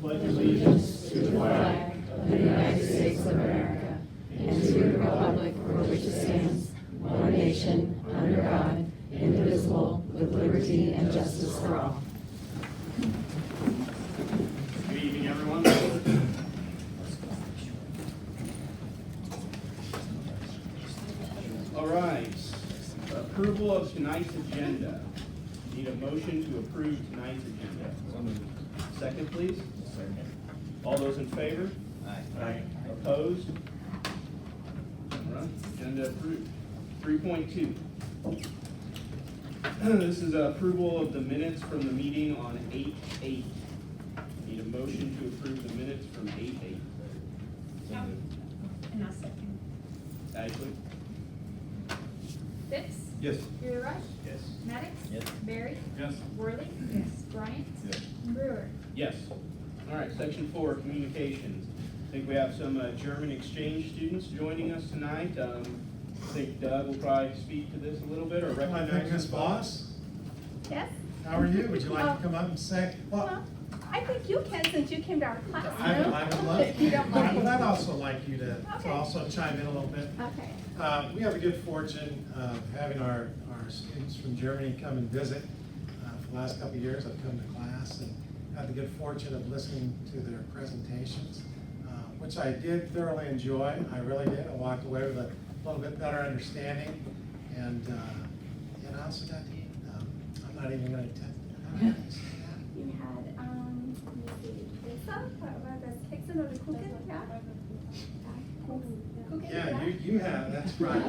pledge allegiance to the flag of the United States of America and to the republic for which it stands, one nation, under God, indivisible, with liberty and justice for all. Good evening, everyone. All right. Approval of tonight's agenda. Need a motion to approve tonight's agenda. Second, please. Second. All those in favor? Aye. Opposed? All right. Agenda approved. 3.2. This is approval of the minutes from the meeting on 8/8. Need a motion to approve the minutes from 8/8. And I'll second. Ashley? Phipps? Yes. Rush? Yes. Maddox? Yes. Barry? Yes. Worley? Yes. Bryant? Yes. Brewer? Yes. All right, section 4, communications. I think we have some German exchange students joining us tonight. I think Doug will probably speak to this a little bit or I recognize think Ms. us. Boss, Yes? how are you? Would you like to come up and say, Well, I think you can since you came to our class. I would love, If you don't mind. but I'd also like you to Okay. also chime in a little bit. Okay. We have a good fortune of having our students from Germany come and visit. For the last couple of years, I've come to class and had the good fortune of listening to their presentations, which I did thoroughly enjoy. I really did. I walked away with a little bit better understanding, and I also got to eat. I'm not even going to You had, let me see, pizza? What was this? Pizza or the Kuchen? Yeah? Kuchen? Yeah, you have, that's right.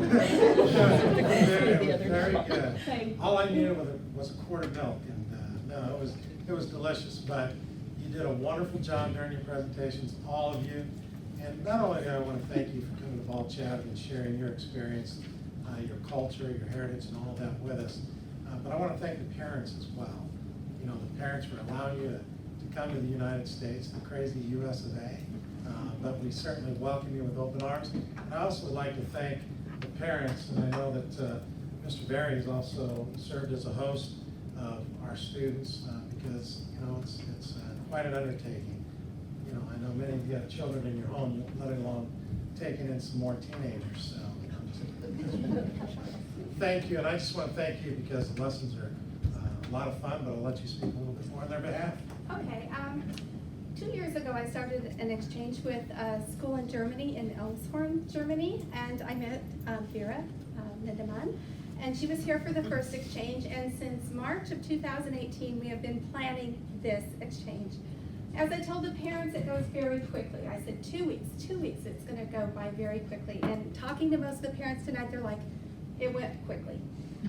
Very good. All I needed was a quart of milk, and no, it was delicious, but you did a wonderful job during your presentations, all of you. And not only do I want to thank you for coming to Ball-Chatham and sharing your experience, your culture, your heritage, and all of that with us, but I want to thank the parents as well. You know, the parents for allowing you to come to the United States, the crazy US of A. But we certainly welcome you with open arms. And I also would like to thank the parents, and I know that Mr. Barry has also served as a host of our students because, you know, it's quite an undertaking. You know, I know many of you have children in your home, let alone taking in some more teenagers, so. Thank you, and I just want to thank you because the lessons are a lot of fun, but I'll let you speak a little bit more on their behalf. Okay, 2 years ago, I started an exchange with a school in Germany, in Elmshorn, Germany, and I met Vera Lindemann, and she was here for the first exchange, and since March of 2018, we have been planning this exchange. As I told the parents, it goes very quickly. I said 2 weeks, it's gonna go by very quickly, and talking to most of the parents tonight, they're like, it went quickly.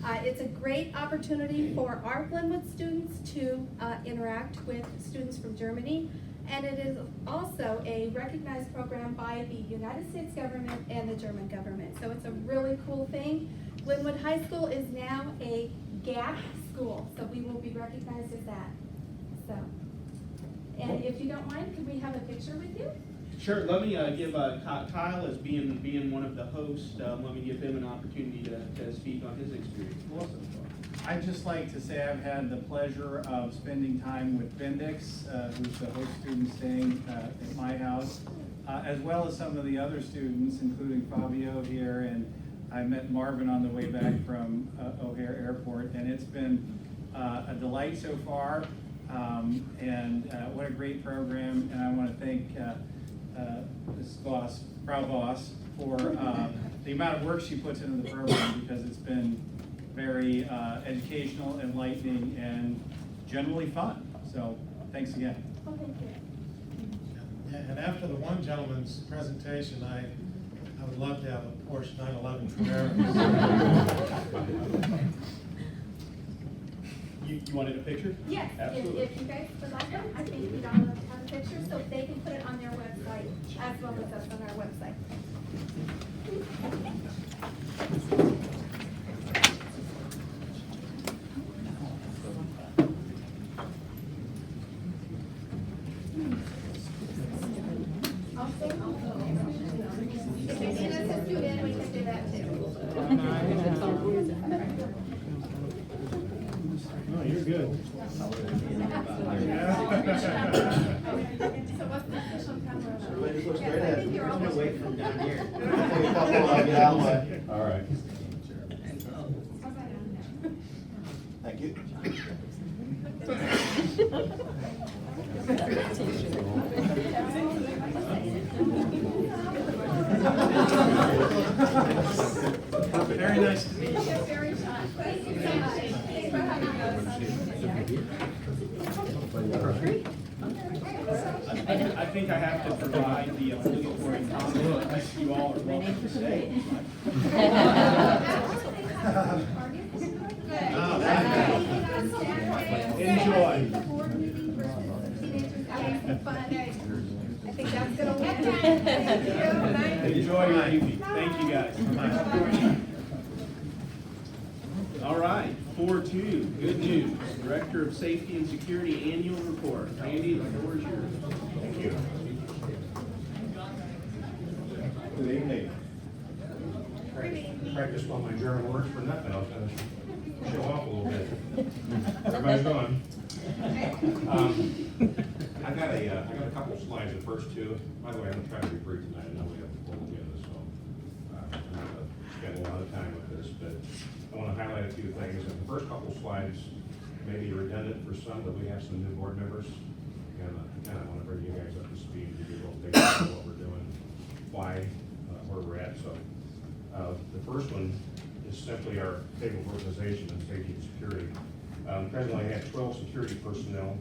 It's a great opportunity for our Glenwood students to interact with students from Germany, and it is also a recognized program by the United States government and the German government. So it's a really cool thing. Glenwood High School is now a GAP school, so we will be recognized as that. So, and if you don't mind, could we have a picture with you? Sure, let me give Kyle as being one of the hosts, let me give him an opportunity to speak on his experience. Awesome. I'd just like to say I've had the pleasure of spending time with Bendix, who's the host student staying at my house, as well as some of the other students, including Fabio here, and I met Marvin on the way back from O'Hare Airport, and it's been a delight so far, and what a great program, and I want to thank Ms. Voss, Frau Voss, for the amount of work she puts into the program, because it's been very educational, enlightening, and generally fun. So thanks again. Oh, thank you. Yeah, and after the one gentleman's presentation, I would love to have a Porsche 911 Carrera. You wanted a picture? Yes, Absolutely. if you guys would like them, I think we'd all have a picture, so they can put it on their website, as well as us on our website. If you need us to do it, we can do that too. No, you're good. So what's the official camera? Everybody just looks Yes, straight I ahead. think you're I'm gonna almost- wait from down here. Take a couple of you that way. All right. Thank you. Very nice to meet you. You're very shy. Thank you so much. Thanks for having us. I think I have to provide the obligatory comment, unless you all are welcome to stay. Enjoy. The board meeting versus teenagers having fun. I think that's gonna win. Thank you. Enjoy your evening. Thank you, guys. All right, 4-2, good news. Director of Safety and Security Annual Report. Randy, the floor is yours. Thank you. Good evening. Practiced all my German words for nothing. I was gonna show off a little bit. Everybody's gone. I got a couple of slides, the first two. By the way, I'm gonna try to be brief tonight. I know we have a full agenda, so I'm not gonna spend a lot of time with this, but I want to highlight a few things. And the first couple of slides may be redundant for some, but we have some new board members. And I kind of want to bring you guys up to speed, give you a little picture of what we're doing, why, where we're at. So the first one is simply our table of organization and safety and security. Presently, I have 12 security personnel,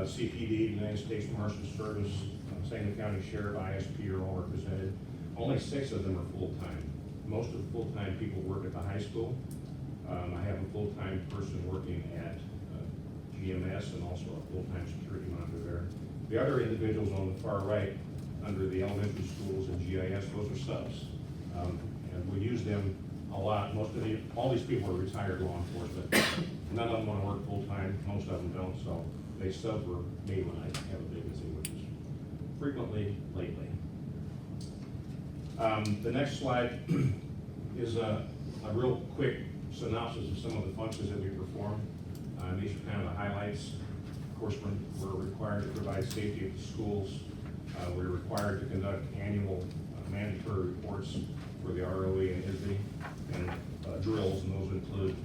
CPD, United States Marshal Service, Sangamon County Sheriff, ISP are all represented. Only 6 of them are full-time. Most of the full-time people work at the high school. I have a full-time person working at GMS and also a full-time security monitor there. The other individuals on the far right, under the elementary schools and GIS, those are subs. And we use them a lot. All these people are retired law enforcement. None of them want to work full-time, most of them don't, so they sub for me when I have a vacancy, which is frequently lately. The next slide is a real quick synopsis of some of the functions that we perform. These are kind of the highlights. Of course, we're required to provide safety at the schools. We're required to conduct annual mandatory reports for the ROE and ISB and drills, and those include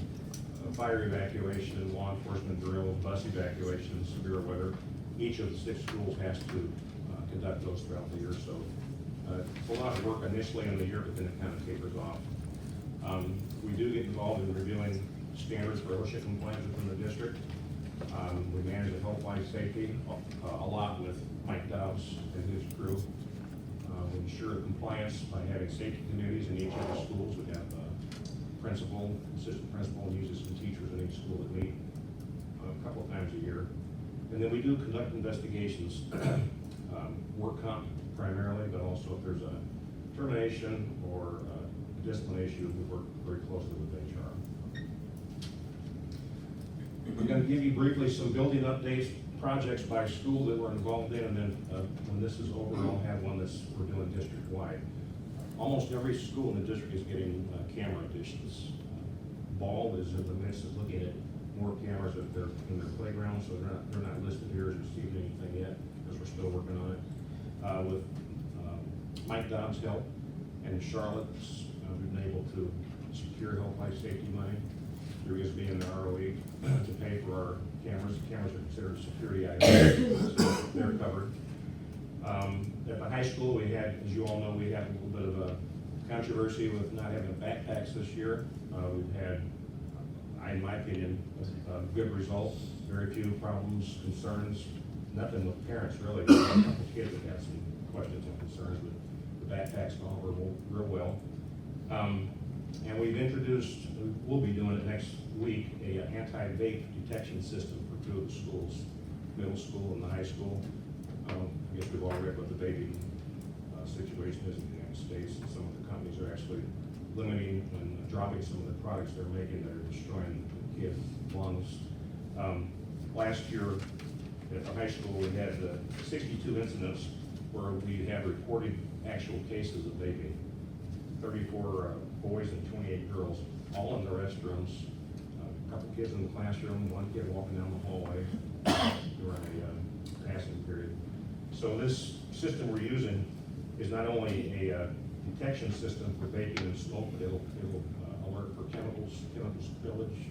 fire evacuation, law enforcement drills, bus evacuation, severe weather. Each of the 6 schools has to conduct those throughout the year. So it's a lot of work initially in the year, but then it kind of tapers off. We do get involved in reviewing standards for OSHA compliance within the district. We manage the health, life, safety a lot with Mike Dobbs and his crew. We ensure compliance by having safety committees in each of the schools. We have principal, assistant principal, and usually some teachers in each school that meet a couple of times a year. And then we do conduct investigations, work comp primarily, but also if there's a termination or a discipline issue, we work very closely with HR. I'm going to give you briefly some building updates, projects by school that we're involved in, and then when this is over, I'll have one we're doing district-wide. Almost every school in the district is getting camera additions. Ball is in the midst of looking at more cameras in their playground, so they're not listed here as receiving anything yet, because we're still working on it. With Mike Dobbs' help and Charlotte, we've been able to secure health, life, safety money through ISB and the ROE to pay for our cameras. Cameras are considered security items, so they're covered. At the high school, we had, as you all know, we had a little bit of a controversy with not having backpacks this year. We've had, in my opinion, a good result. Very few problems, concerns, nothing with parents really. A couple kids that had some questions and concerns, but the backpacks all were real well. And we've introduced, we'll be doing it next week, a anti-vape detection system for 2 of the schools, middle school and the high school. I guess we've all read what the vaping situation is in the United States, and some of the companies are actually limiting and dropping some of the products they're making that are destroying kids' lungs. Last year at the high school, we had 62 incidents where we had reported actual cases of vaping. 34 boys and 28 girls, all in the restrooms, couple kids in the classroom, one kid walking down the hallway during a passing period. So this system we're using is not only a detection system for vaping and smoke, but it'll alert for chemical spillage,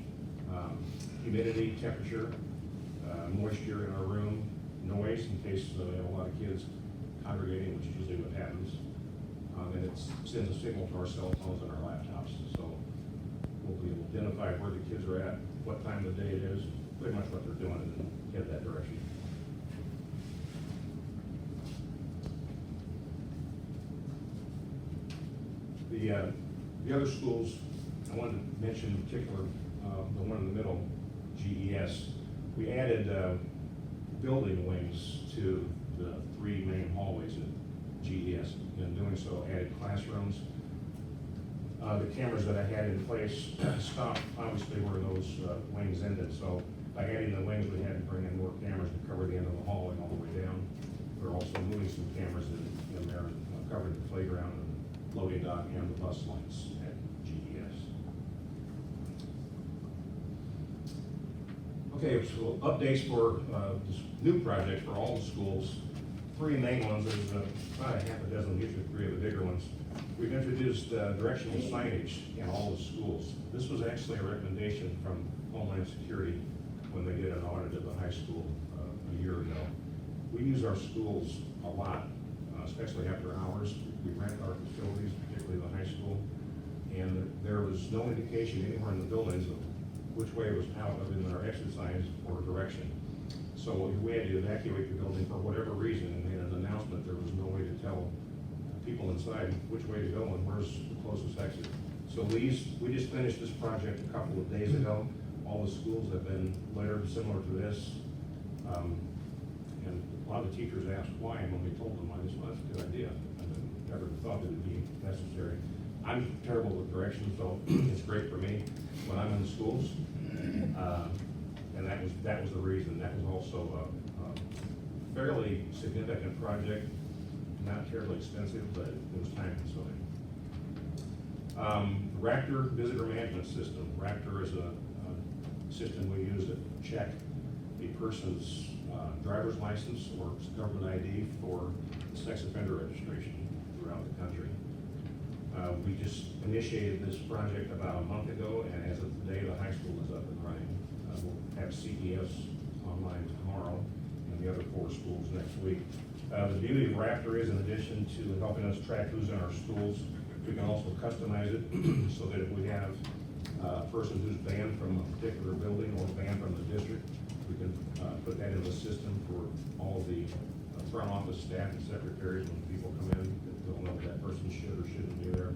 humidity, temperature, moisture in our room, noise in case we have a lot of kids congregating, which is usually what happens. And it sends a signal to our cell phones and our laptops. So we'll be able to identify where the kids are at, what time of the day it is, pretty much what they're doing, and then head that direction. The other schools, I wanted to mention in particular, the one in the middle, GES. We added building wings to the 3 main hallways in GES. In doing so, added classrooms. The cameras that I had in place stopped, obviously, where those wings ended. So by adding the wings, we had to bring in more cameras to cover the end of the hallway all the way down. We're also moving some cameras in there, covering the playground and loading dock and the bus lanes at GES. Okay, so updates for this new project for all the schools. 3 main ones, there's about a half a dozen, usually 3 of the bigger ones. We've introduced directional signage in all the schools. This was actually a recommendation from Homeland Security when they did an audit of the high school a year ago. We use our schools a lot, especially after hours. We rent our facilities, particularly the high school, and there was no indication anywhere in the buildings of which way it was out other than our exit signs or direction. So we had to evacuate the building for whatever reason and made an announcement. There was no way to tell people inside which way to go and where's the closest exit. So we just finished this project a couple of days ago. All the schools have been lettered similar to this. And a lot of the teachers asked why, and when we told them, I just, well, that's a good idea. I never thought that it'd be necessary. I'm terrible with directions, so it's great for me when I'm in the schools. And that was the reason. That was also a fairly significant project, not terribly expensive, but it was time consuming. Raptor Visitor Management System. Raptor is a system we use to check a person's driver's license or government ID for sex offender registration throughout the country. We just initiated this project about a month ago, and as of today, the high school is up and running. We'll have CES online tomorrow, and the other 4 schools next week. The beauty of Raptor is, in addition to helping us track who's in our schools, we can also customize it so that if we have a person who's banned from a particular building or banned from the district, we can put that in the system for all of the front office staff and secretaries. When people come in, they'll know that person should or shouldn't be there.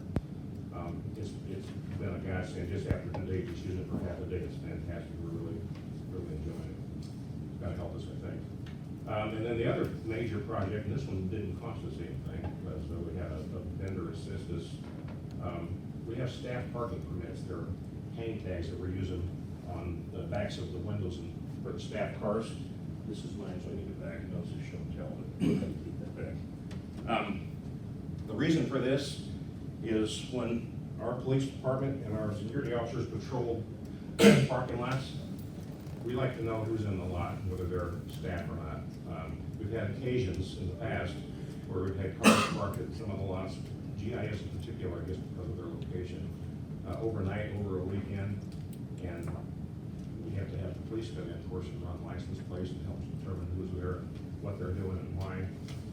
It's been a godsend. Just after today, just using it for half a day, it's fantastic. We're really enjoying it. It's gonna help us, I think. And then the other major project, and this one didn't cost us anything, but so we had a vendor assist us. We have staff parking permits. There are hang tags that we're using on the backs of the windows and for the staff cars. This is mine, so I need to back it up so show and tell, but keep that back. The reason for this is when our police department and our security officers patrol parking lots, we like to know who's in the lot, whether they're staff or not. We've had occasions in the past where we've had cars parked at some of the lots, GIS in particular, I guess because of their location, overnight, over a weekend, and we have to have the police come in, of course, and run license plates and help determine who's there, what they're doing and why.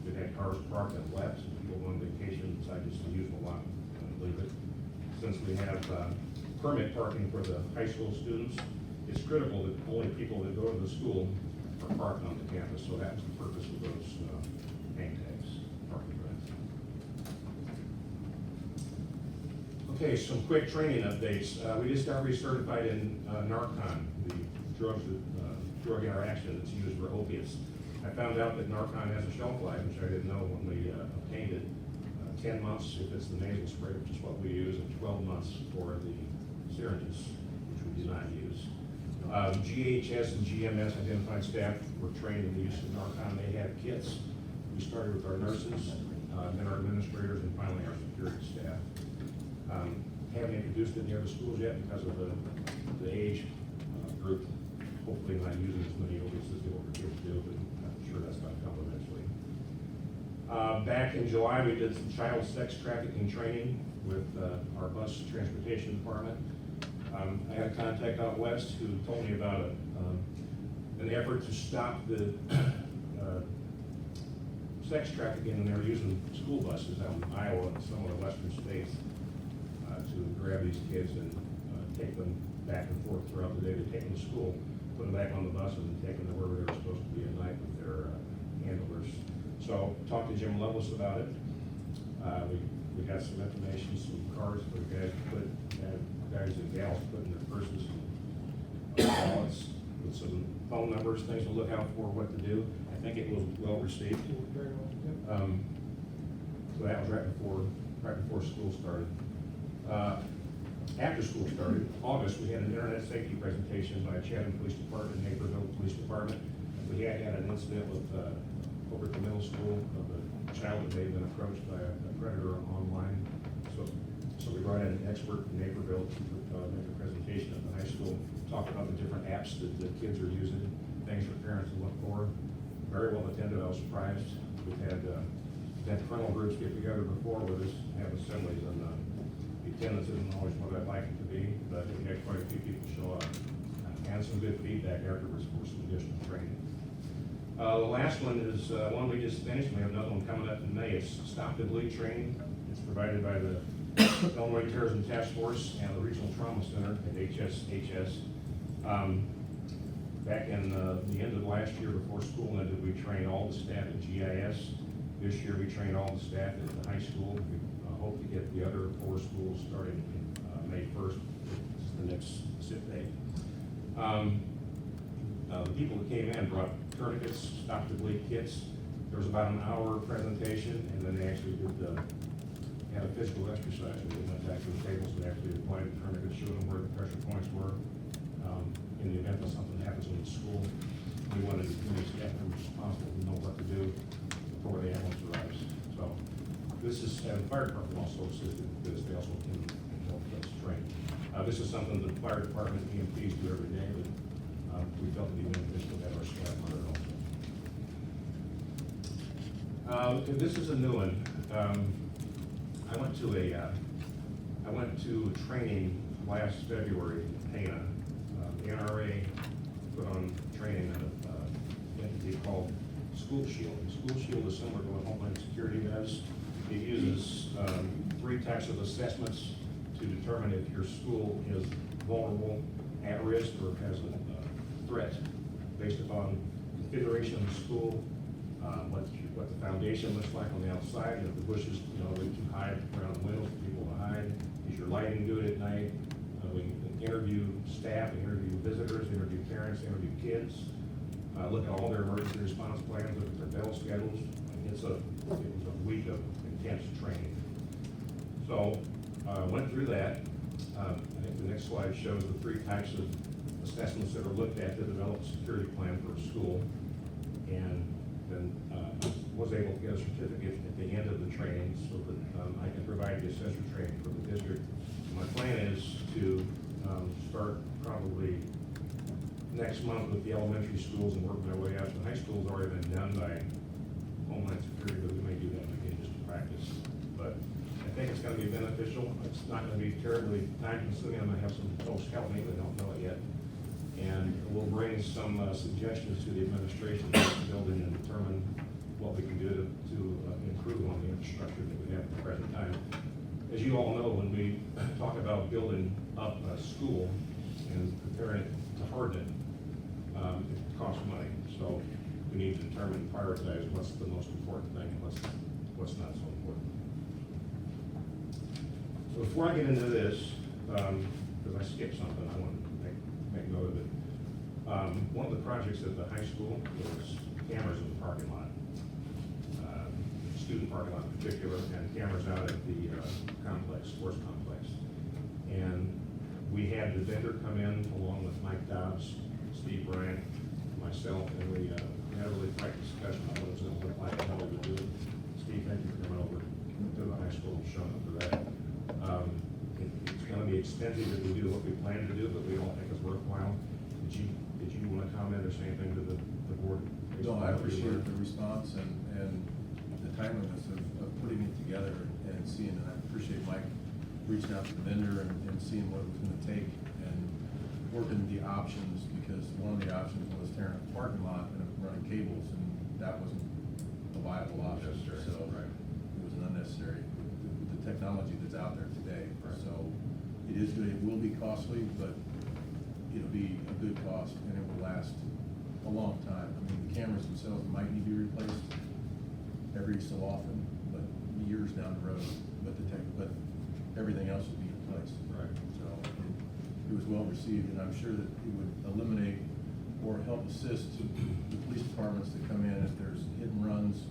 We've had cars parked and left, and people go on vacation, decide just to use the lot and leave it. Since we have permit parking for the high school students, it's critical that only people that go to the school are parked on the campus, so that's the purpose of those hang tags, parking permits. Okay, some quick training updates. We just got recertified in Narcan, the drug interaction that's used for opiates. I found out that Narcan has a shelf life, which I didn't know when we obtained it. 10 months if it's the nasal spray, which is what we use, and 12 months for the syringes, which we do not use. GHS and GMS identified staff were trained in the use of Narcan. They have kits. We started with our nurses, then our administrators, and finally our security staff. Haven't introduced it in the other schools yet because of the age group, hopefully not using as many opiates as they were able to do, but I'm sure that's going to come eventually. Back in July, we did some child sex trafficking training with our bus transportation department. I had a contact out west who told me about an effort to stop the sex trafficking, and they were using school buses out in Iowa and some of the western states to grab these kids and take them back and forth throughout the day. They take them to school, put them back on the buses, and take them to wherever they were supposed to be at night with their handlers. So talked to Jim Lovelace about it. We got some information, some cards for the guys and gals put in their purses, wallets with some phone numbers, things to look out for, what to do. I think it was well received. So that was right before school started. After school started, August, we had an internet safety presentation by Chatham Police Department, Naperville Police Department. We had an incident with over at the middle school of a child that may have been approached by a predator online. So we brought in an expert from Naperville to make a presentation at the high school, talk about the different apps that the kids are using, things for parents to look for. Very well attended. I was surprised. We've had parental groups get together before with us, have assemblies, and the attendance isn't always what I'd like it to be, but we had quite a few people show up and some good feedback afterwards for some additional training. The last one is one we just finished. We have another one coming up in May. It's Stop the Bleed training. It's provided by the Illinois Terrorism Task Force and the Regional Trauma Center at HSHS. Back in the end of last year before school ended, we trained all the staff at GIS. This year we trained all the staff at the high school. We hope to get the other 4 schools starting May 1st, which is the next SIP day. The people that came in brought tourniquets, Stop the Bleed kits. There was about an hour presentation, and then they actually did had a physical exercise. We went back to the tables and actually applied the tourniquets, showed them where the pressure points were. In the event that something happens in the school, we wanted as many staff members as possible to know what to do before the ambulance arrives. So this is, and the fire department also assisted with this. They also can help us train. This is something that the fire department and EMTs do every day, but we felt it'd be beneficial to have our staff on it also. This is a new one. I went to a training last February in Pana. The NRA put on training an entity called School Shield. School Shield is similar to what Homeland Security does. It uses 3 types of assessments to determine if your school is vulnerable, at risk, or has a threat based upon configuration of the school, what the foundation looks like on the outside, and if the bushes, are too high around the windows for people to hide. Is your lighting good at night? We interview staff, interview visitors, interview parents, interview kids, look at all their emergency response plans, look at their bail schedules. It was a week of intense training. So went through that. I think the next slide shows the 3 types of assessments that are looked at to develop a security plan for a school. And then was able to get a certificate at the end of the training so that I can provide the assessor training for the district. My plan is to start probably next month with the elementary schools and work my way out. The high school's already been done by Homeland Security, but we may do that again just to practice. But I think it's going to be beneficial. It's not going to be terribly time consuming. I'm going to have some folks help me that don't know it yet. And we'll bring some suggestions to the administration of the building and determine what we can do to improve on the infrastructure that we have at the present time. As you all know, when we talk about building up a school and preparing it to harden it, it costs money. So we need to determine and prioritize what's the most important thing and what's not so important. So before I get into this, because I skipped something, I want to make note of it. One of the projects at the high school was cameras in the parking lot, student parking lot in particular, and cameras out at the sports complex. And we had the vendor come in along with Mike Dobbs, Steve Bryant, myself, and we had a really frank discussion on what it was going to look like and how we would do it. Steve, thank you for coming over to the high school and showing up for that. It's going to be expensive if we do what we plan to do, but we don't think it's worthwhile. did you want to comment or say anything to the board? No, I appreciate the response and the timeliness of putting it together and seeing, and I appreciate Mike reaching out to the vendor and seeing what it was gonna take and working the options, because one of the options was tearing up a parking lot and running cables, and that wasn't a viable option. Unnecessary, So right. it was an unnecessary with the technology that's out there today. Right. So it is good, it will be costly, but it'll be a good cost and it will last a long time. I mean, the cameras themselves might need to be replaced every so often, but years down the road, but everything else will be in place. Right. So it was well received, and I'm sure that it would eliminate or help assist the police departments that come in if there's hit and runs,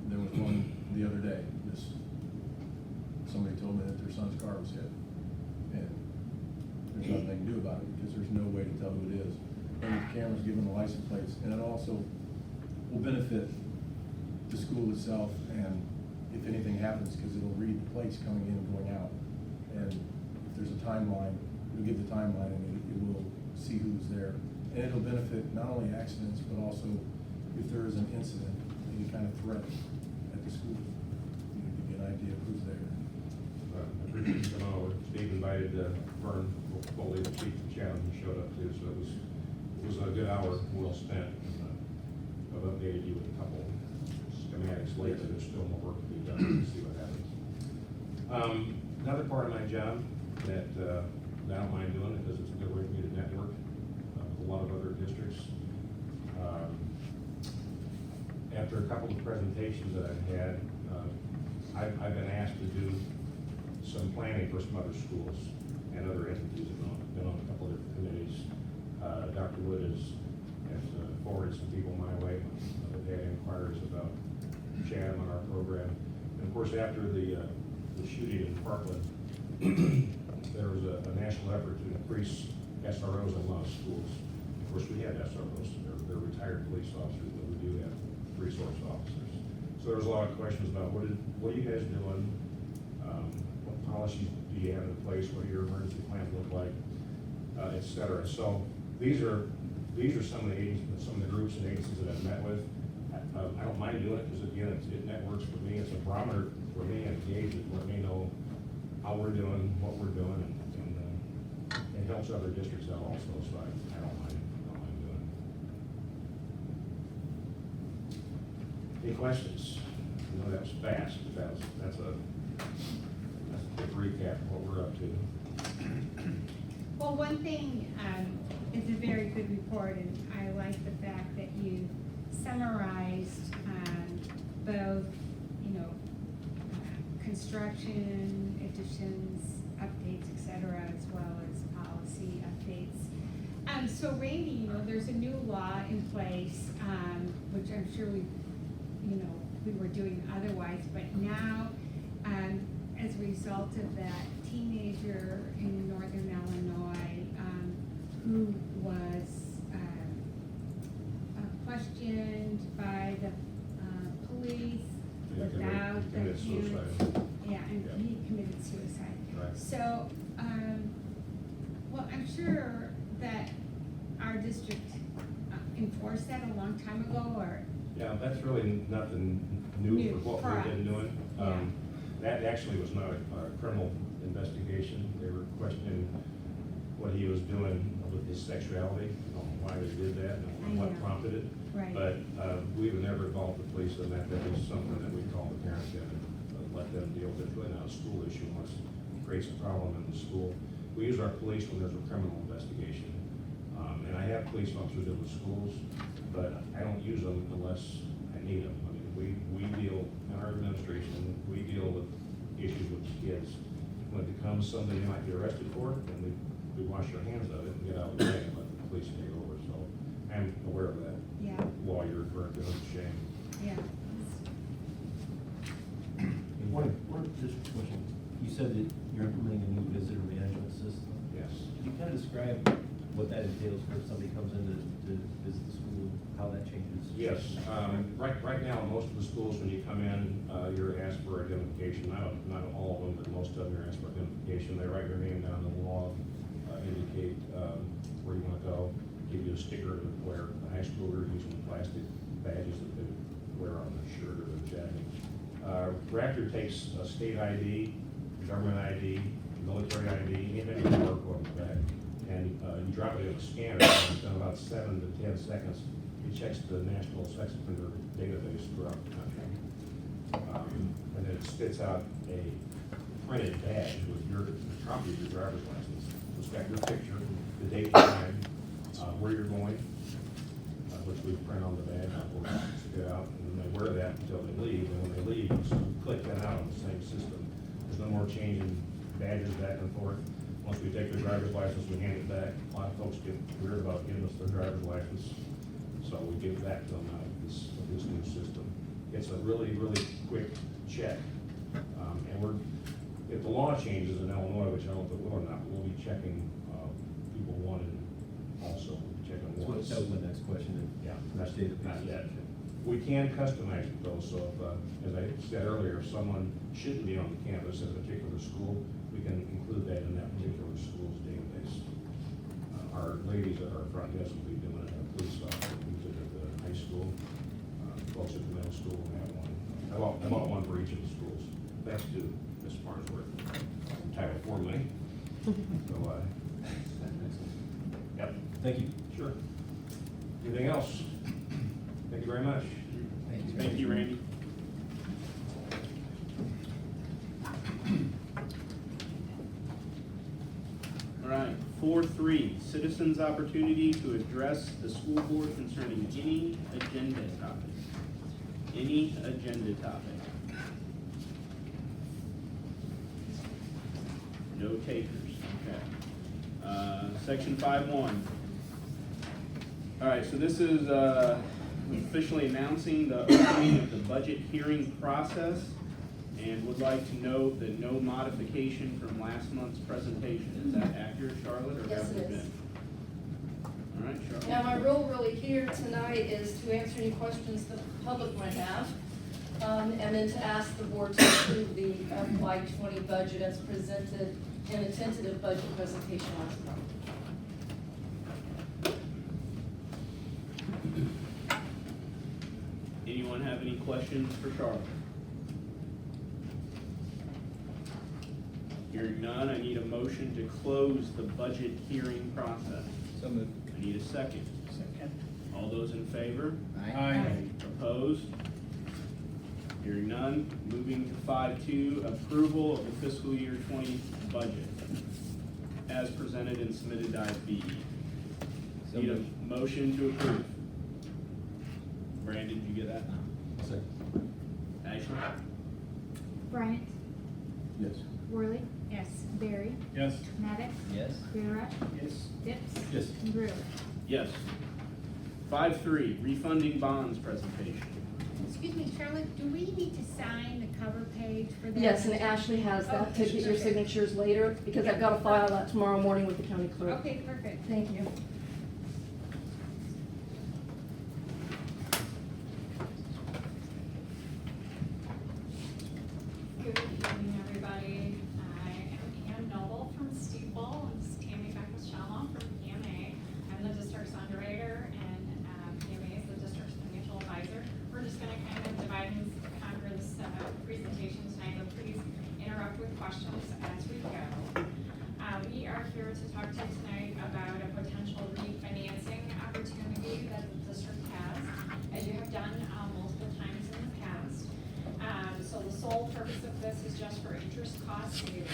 there was one the other day. Somebody told me that their son's car was hit, and there's nothing they can do about it because there's no way to tell who it is. And the camera's given the license plates, and it also will benefit the school itself, and if anything happens, because it'll read the plates coming in and going out. And if there's a timeline, it'll give the timeline, and it will see who's there. And it'll benefit not only accidents, but also if there is an incident, any kind of threat at the school, give you an idea of who's there. I appreciate you coming over. Steve invited Vern, Foley, the chief of Chatham, he showed up too, so it was a good hour well spent. I've updated you with a couple schematics later, there's still more work to be done, to see what happens. Another part of my job that I don't mind doing, because it's a good way for me to network with a lot of other districts. After a couple of presentations that I've had, I've been asked to do some planning for some other schools and other entities. I've been on a couple of different committees. Dr. Wood has forwarded some people my way that had inquiries about Chatham and our program. And of course, after the shooting in Parkland, there was a national effort to increase SROs in a lot of schools. Of course, we have SROs. They're retired police officers, but we do have resource officers. So there was a lot of questions about what are you guys doing? What policies do you have in place? What do your emergency plans look like? Et cetera. So these are some of the groups and agencies that I've met with. I don't mind doing it because again, it networks for me. It's a barometer for me and gauge it, let me know how we're doing, what we're doing, and it helps other districts out also. So I don't mind doing it. Any questions? I know that was fast, but that's a quick recap of what we're up to. Well, one thing, it's a very good report, and I like the fact that you summarized both, construction, additions, updates, et cetera, as well as policy updates. So Randy, there's a new law in place, which I'm sure we were doing otherwise, but now, as a result of that teenager in northern Illinois, who was questioned by the police Yeah, without the committed suicide. Yeah, and Yeah. he committed suicide. Right. So, well, I'm sure that our district enforced that a long time ago, or Yeah, that's really nothing new New for what for we've been us. doing. Yeah. That actually was not a criminal investigation. They were questioning what he was doing with his sexuality, why they did that, and what I know. prompted it. Right. But we would never involve the police in that. That is something that we call the parents in and let them deal with. It's really not a school issue unless it creates a problem in the school. We use our police when there's a criminal investigation. And I have police officers in the schools, but I don't use them unless I need them. I mean, we deal, in our administration, we deal with issues with kids. When it becomes something you might be arrested for, then we wash our hands of it and get out of the way and let the police take over. So I'm aware of that. yeah, Law you're referring to, it's a shame. yeah. One just question. You said that you're implementing a new visitor management system. Yes. Can you kind of describe what that entails for if somebody comes in to visit the school, how that changes? Yes, right now, most of the schools, when you come in, you're asked for identification. Not all of them, but most of them are asked for identification. They write your name down in the log, indicate where you want to go, give you a sticker to wear. The high schoolers using plastic badges that they wear on their shirt or their jacket. Raptor takes a state ID, government ID, military ID, anything you work on the back, and you drop it in a scanner, and in about 7 to 10 seconds, it checks the national sex offender database throughout the country. And then it spits out a printed badge with your copy of your driver's license. It's got your picture, the date and time, where you're going, which we print on the badge, we'll spit out, and then they wear that until they leave, and when they leave, you just click that out on the same system. There's no more changing badges back and forth. Once we take their driver's license, we hand it back. A lot of folks get weird about giving us their driver's license, so we give it back to them now with this new system. It's a really, really quick check. And if the law changes in Illinois, which I don't know if it will or not, we'll be checking people wanted also, checking That warrants. was my next question. Yeah, Which database? not yet. We can customize it though, so if, as I said earlier, if someone shouldn't be on the campus at a particular school, we can include that in that particular school's database. Our ladies at our front desk will be doing it, our police officer will do it at the high school, folks at the middle school will have one. I bought one for each of the schools. That's due this Farnsworth, Title IV money. So, yep. Thank you. Sure. Anything else? Thank you very much. Thank you, Randy. All right, 4.3, citizens' opportunity to address the school board concerning any agenda topic. Any agenda topic. No takers, okay. Section 5.1. All right, so this is officially announcing the opening of the budget hearing process, and would like to note that no modification from last month's presentation. Is that accurate, Charlotte, or Yes, have we it is. been? All right, Charlotte. Now, my role really here tonight is to answer any questions the public might have, and then to ask the board to approve the FY20 budget as presented in a tentative budget presentation last month. Anyone have any questions for Charlotte? Hearing none, I need a motion to close the budget hearing process. So moved. I need a second. Second. All those in favor? Aye. Opposed? Hearing none, moving to 5.2, approval of the fiscal year 20 budget as presented and submitted to IFB. So Need a moved. motion to approve. Brandon, did you get that? Second. Ashley? Bryant, Yes. Worley. Yes. Barry, Yes. Maddox, Yes. Rivera, Yes. Dips, Yes. and Brewer. Yes. 5.3, refunding bonds presentation. Excuse me, Charlotte, do we need to sign the cover page for that? Yes, and Ashley has that to get your signatures later, because I've got to file that tomorrow morning with the county clerk. Okay, perfect. Thank you. Good evening, everybody. I am Ann Noble from Steeple, and this is Tammy Beckwith-Shalom from PMA. I'm the district's underwriter, and PMA is the district's financial advisor. We're just gonna kind of divide and conquer this presentation tonight, but please interrupt with questions as we go. We are here to talk to you tonight about a potential refinancing opportunity that the district has, as you have done multiple times in the past. So the sole purpose of this is just for interest cost savings.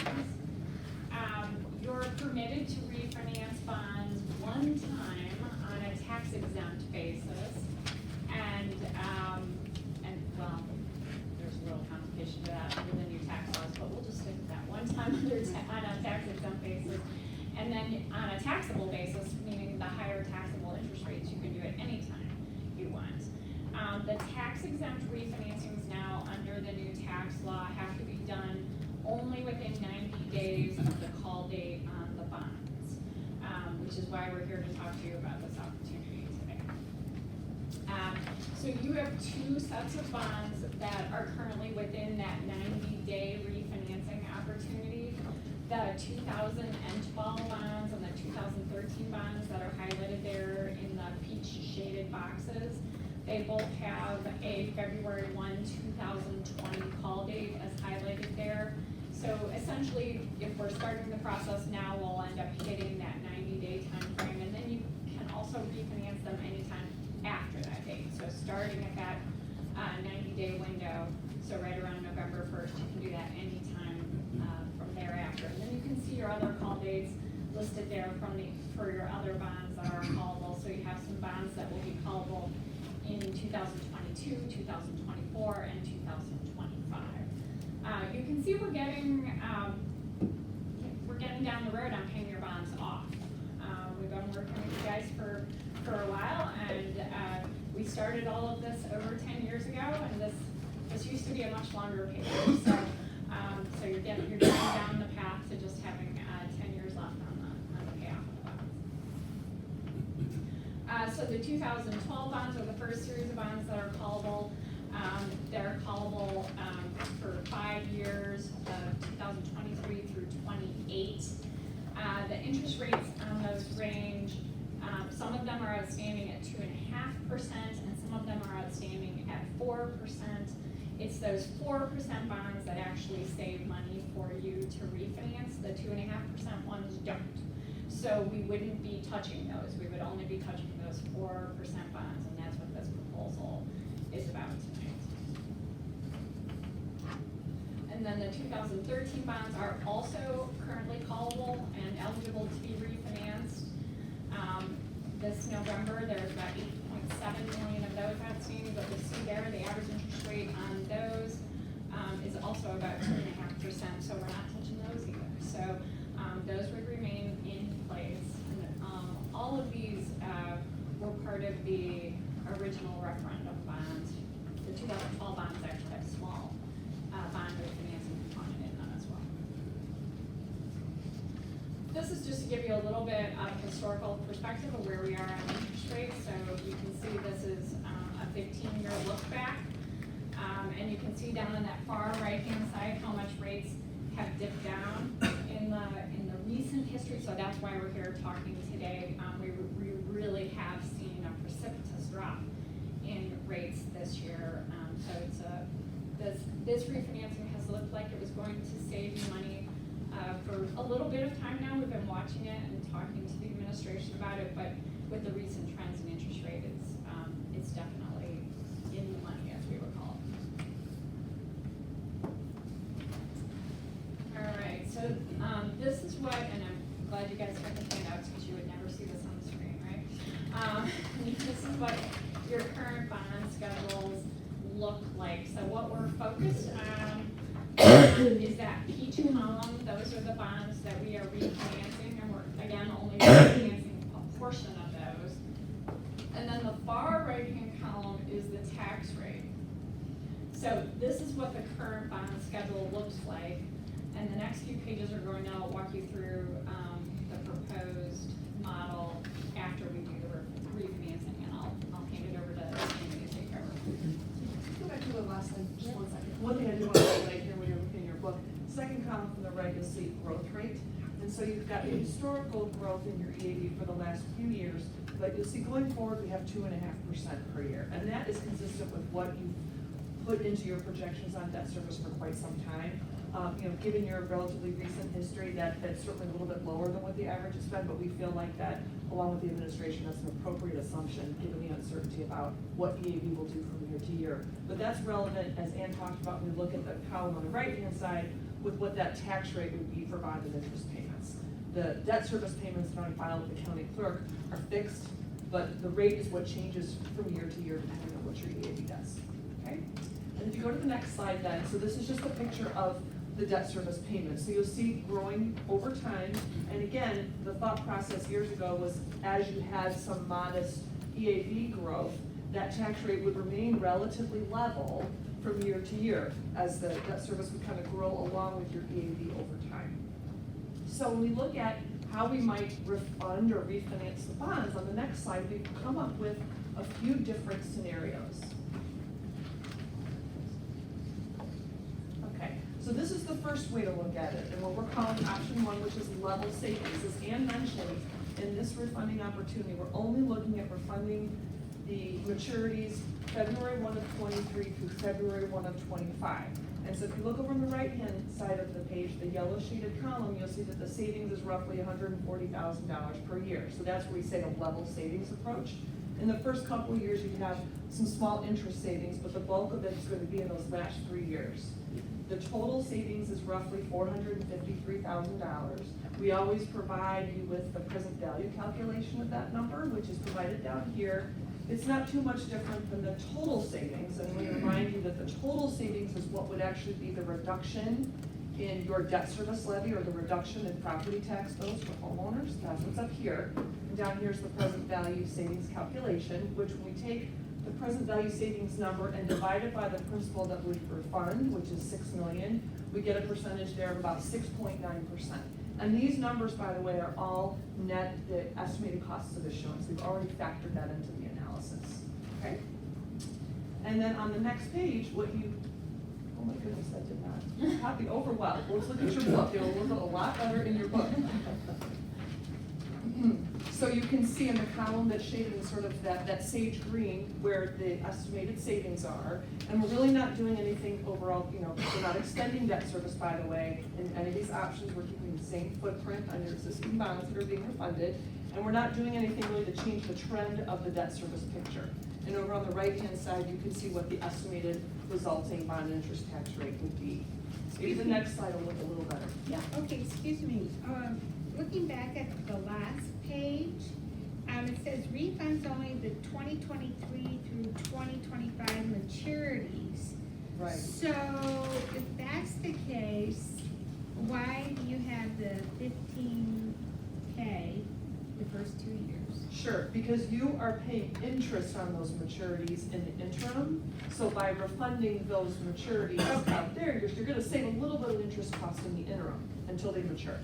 You're permitted to refinance bonds one time on a tax exempt basis. And well, there's a little complication to that under the new tax laws, but we'll just stick with that one time on a tax exempt basis. And then on a taxable basis, meaning the higher taxable interest rates, you can do it anytime you want. The tax exempt refinancings now under the new tax law have to be done only within 90 days of the call date on the bonds, which is why we're here to talk to you about this opportunity today. So you have two sets of bonds that are currently within that 90-day refinancing opportunity. the 2012 bonds and the 2013 bonds that are highlighted there in the peach shaded boxes, they both have a February 1, 2020 call date as highlighted there. So essentially, if we're starting the process now, we'll end up hitting that 90-day time frame, and then you can also refinance them anytime after that date. So starting at that 90-day window, so right around November 1st, you can do that anytime from thereafter. And then you can see your other call dates listed there for your other bonds that are callable. So you have some bonds that will be callable in 2022, 2024, and 2025. You can see we're getting down the road on paying your bonds off. We've been working with you guys for a while, and we started all of this over 10 years ago, and this used to be a much longer payment. So you're getting down the path to just having 10 years left on the payoff of the bonds. So the 2012 bonds are the first series of bonds that are callable. They're callable for 5 years, 2023 through 28. The interest rates on those range, some of them are outstanding at 2.5%, and some of them are outstanding at 4%. It's those 4% bonds that actually save money for you to refinance. The 2.5% ones don't. So we wouldn't be touching those. We would only be touching those 4% bonds, and that's what this proposal is about tonight. And then the 2013 bonds are also currently callable and eligible to be refinanced. This November, there's about 8.7 million of those outstanding, but you'll see there the average interest rate on those is also about 2.5%, so we're not touching those either. So those would remain in place. And all of these were part of the original referendum bond. The 2012 bonds actually have small bond refinancing component in them as well. This is just to give you a little bit of historical perspective of where we are on interest rates. So you can see this is a 15-year look back. And you can see down on that far right-hand side how much rates have dipped down in the recent history. So that's why we're here talking today. We really have seen a precipitous drop in rates this year. So it's this refinancing has looked like it was going to save you money for a little bit of time now. We've been watching it and talking to the administration about it, but with the recent trends in interest rate, it's definitely in the money, as we would call it. All right, so this is what, and I'm glad you guys got the handouts because you would never see this on the screen, right? This is what your current bond schedules look like. So what we're focused on is that peach column. Those are the bonds that we are refinancing, and we're again only refinancing a portion of those. And then the far right-hand column is the tax rate. So this is what the current bond schedule looks like. And the next few pages are going to walk you through the proposed model after we do the refinancing, and I'll hand it over to Amy to take care of it. Go back to the last thing, just 1 second. One thing I do want to highlight here when you're looking in your book, second column from the right, you'll see growth rate. And so you've got historical growth in your EAD for the last few years, but you'll see going forward, we have 2.5% per year. And that is consistent with what you've put into your projections on debt service for quite some time. Given your relatively recent history, that's certainly a little bit lower than what the average has been, but we feel like that, along with the administration, that's an appropriate assumption, given the uncertainty about what EAD will do from year to year. But that's relevant, as Ann talked about, when we look at the column on the right-hand side, with what that tax rate would be for bond and interest payments. The debt service payments that are on file with the county clerk are fixed, but the rate is what changes from year to year depending on what your EAD does, okay? And if you go to the next slide then, so this is just a picture of the debt service payments. So you'll see growing over time. And again, the thought process years ago was as you had some modest EAD growth, that tax rate would remain relatively level from year to year as the debt service would kind of grow along with your EAD over time. So when we look at how we might refund or refinance the bonds, on the next slide, we've come up with a few different scenarios. Okay, so this is the first first way to look at it, and what we're calling option one, which is level savings. As Ann mentioned, in this refunding opportunity, we're only looking at refunding the maturities February 1 of 23 through February 1 of 25. And so if you look over on the right-hand side of the page, the yellow shaded column, you'll see that the savings is roughly $140,000 per year. So that's where we say the level savings approach. In the first couple of years, you can have some small interest savings, but the bulk of it is going to be in those last 3 years. The total savings is roughly $453,000. We always provide you with the present value calculation of that number, which is provided down here. It's not too much different than the total savings, and we remind you that the total savings is what would actually be the reduction in your debt service levy or the reduction in property tax bills for homeowners. That's what's up here. And down here is the present value savings calculation, which when we take the present value savings number and divide it by the principal that we refund, which is $6 million, we get a percentage there of about 6.9%. And these numbers, by the way, are all net the estimated costs of issuance. We've already factored that into the analysis, okay? And then on the next page, what you, oh my goodness, that did not copy over well. Let's look at your book. It will look a lot better in your book. So you can see in the column that's shaded in sort of that sage green where the estimated savings are. And we're really not doing anything overall, you know, we're not extending debt service, by the way. In any of these options, we're keeping the same footprint on your existing bonds that are being refunded. And we're not doing anything really to change the trend of the debt service picture. And over on the right-hand side, you can see what the estimated resulting bond interest tax rate would be. Maybe the next slide will look a little better. Yeah. Okay, excuse me, looking back at the last page, it says refunds only the 2023 through 2025 maturities. Right. So if that's the case, why do you have the 15K the first 2 years? Sure, because you are paying interest on those maturities in the interim. So by refunding those maturities out there, you're gonna save a little bit of interest cost in the interim until they mature.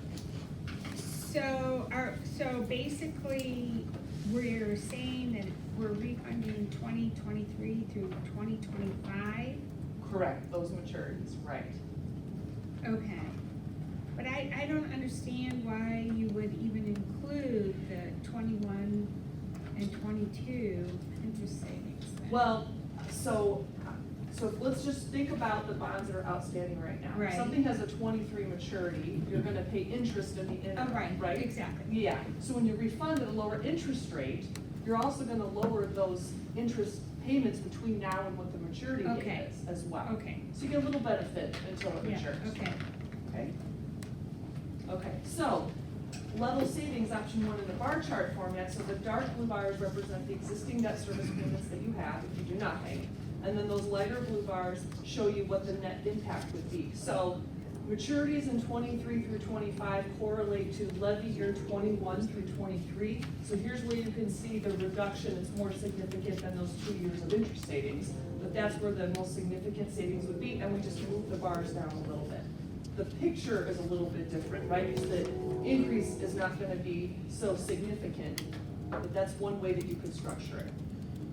So basically, we're saying that we're refunding 2023 through 2025? Correct, those maturities, right. Okay. But I don't understand why you would even include the 21 and 22 interest savings then. Well, so let's just think about the bonds that are outstanding right now. Right. If something has a 23 maturity, you're gonna pay interest in the interim, right? Exactly. Yeah, so when you refund at a lower interest rate, you're also gonna lower those interest payments between now and what the maturity date Okay. is as well. Okay. So you get a little benefit until it Yeah, matures. okay. Okay? Okay, so level savings, option one in the bar chart format, so the dark blue bars represent the existing debt service payments that you have if you do nothing. And then those lighter blue bars show you what the net impact would be. So maturities in 23 through 25 correlate to levy year 21 through 23. So here's where you can see the reduction is more significant than those 2 years of interest savings. But that's where the most significant savings would be, and we just move the bars down a little bit. The picture is a little bit different, right? Because the increase is not gonna be so significant, but that's one way that you could structure it,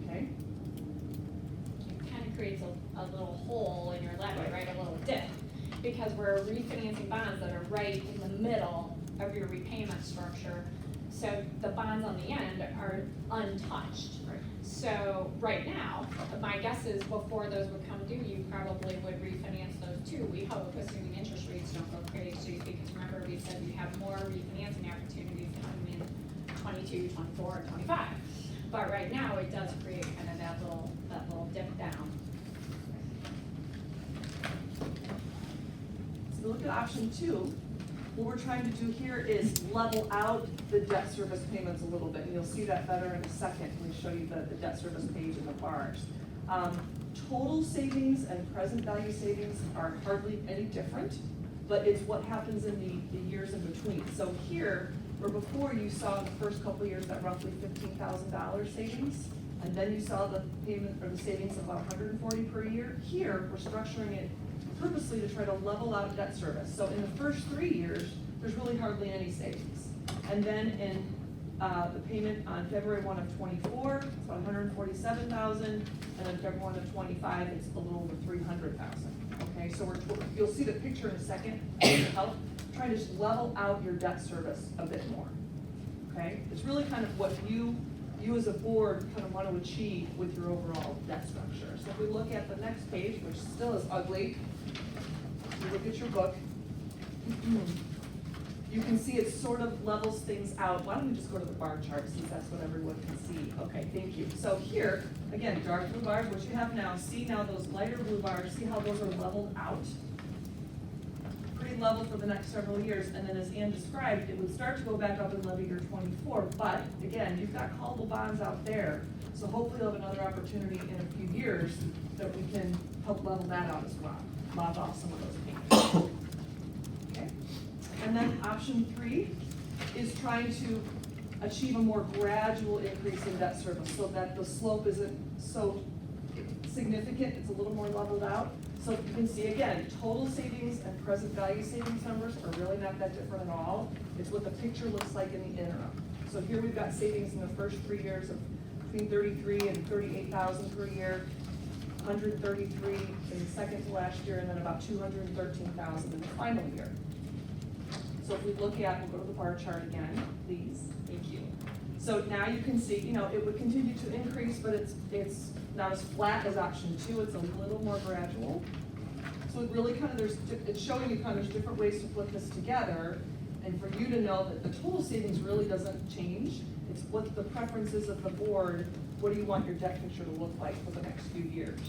okay? It kind of creates a little hole in your levy, right, a little dip, because we're refinancing bonds that are right in the middle of your repayment structure. So the bonds on the end are untouched. Right. So right now, my guess is before those would come due, you probably would refinance those too. We hope, assuming interest rates don't go crazy, because remember we said we have more refinancing opportunities coming in 22, 24, and 25. But right now, it does create kind of that little dip down. So look at option two. What we're trying to do here is level out the debt service payments a little bit, and you'll see that better in a second when we show you the debt service page and the bars. Total savings and present value savings are hardly any different, but it's what happens in the years in between. So here, where before you saw in the first couple of years that roughly $15,000 savings, and then you saw the payment or the savings of about $140 per year, here, we're structuring it purposely to try to level out debt service. So in the first 3 years, there's really hardly any savings. And then in the payment on February 1 of 24, it's about $147,000, and then February 1 of 25, it's a little over $300,000, okay? Okay, so you'll see the picture in a second, help, trying to just level out your debt service a bit more. Okay, it's really kind of what you as a board kind of want to achieve with your overall debt structure. So if we look at the next page, which still is ugly, you look at your book, you can see it sort of levels things out. Why don't we just go to the bar chart since that's what everyone can see. Okay, thank you. So here, again, dark blue bars, what you have now, see now those lighter blue bars, see how those are leveled out? Pretty level for the next several years, and then as Ann described, it would start to go back up in levy year 24, but again, you've got callable bonds out there, so hopefully you'll have another opportunity in a few years that we can help level that out as well, lob off some of those payments. Okay, and then option 3 is trying to achieve a more gradual increase in debt service so that the slope isn't so significant, it's a little more leveled out. So you can see again, total savings and present value savings numbers are really not that different at all. It's what the picture looks like in the interim. So here we've got savings in the first 3 years of between 33 and 38,000 per year, 133 in the second to last year, and then about 213,000 in the final year. So if we look at, we'll go to the bar chart again, please. Thank you. So now you can see, it would continue to increase, but it's not as flat as option 2, it's a little more gradual. So it really kind of, it's showing you kind of there's different ways to put this together, and for you to know that the total savings really doesn't change. It's what the preferences of the board, what do you want your debt picture to look like for the next few years.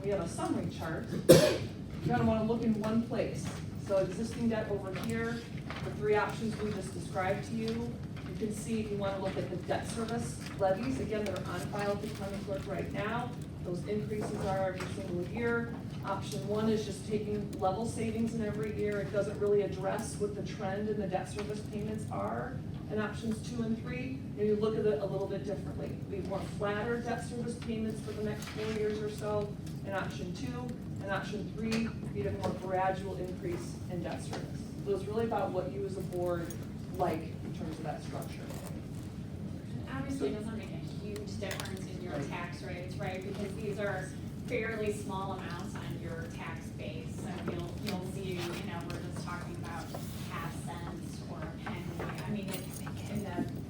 We have a summary chart. You kind of want to look in one place. So existing debt over here, the 3 options we just described to you. You can see if you want to look at the debt service levies, again, that are on file at the county clerk right now. Those increases are every single year. Option 1 is just taking level savings in every year. It doesn't really address what the trend in the debt service payments are. And options 2 and 3, you look at it a little bit differently. We want flatter debt service payments for the next 4 years or so in option 2. And option 3, you'd have a more gradual increase in debt service. So it's really about what you as a board like in terms of that structure. Obviously, it doesn't make a huge difference in your tax rates, right? Because these are fairly small amounts on your tax base. So you'll see, we're just talking about half cents or a penny. I mean, it's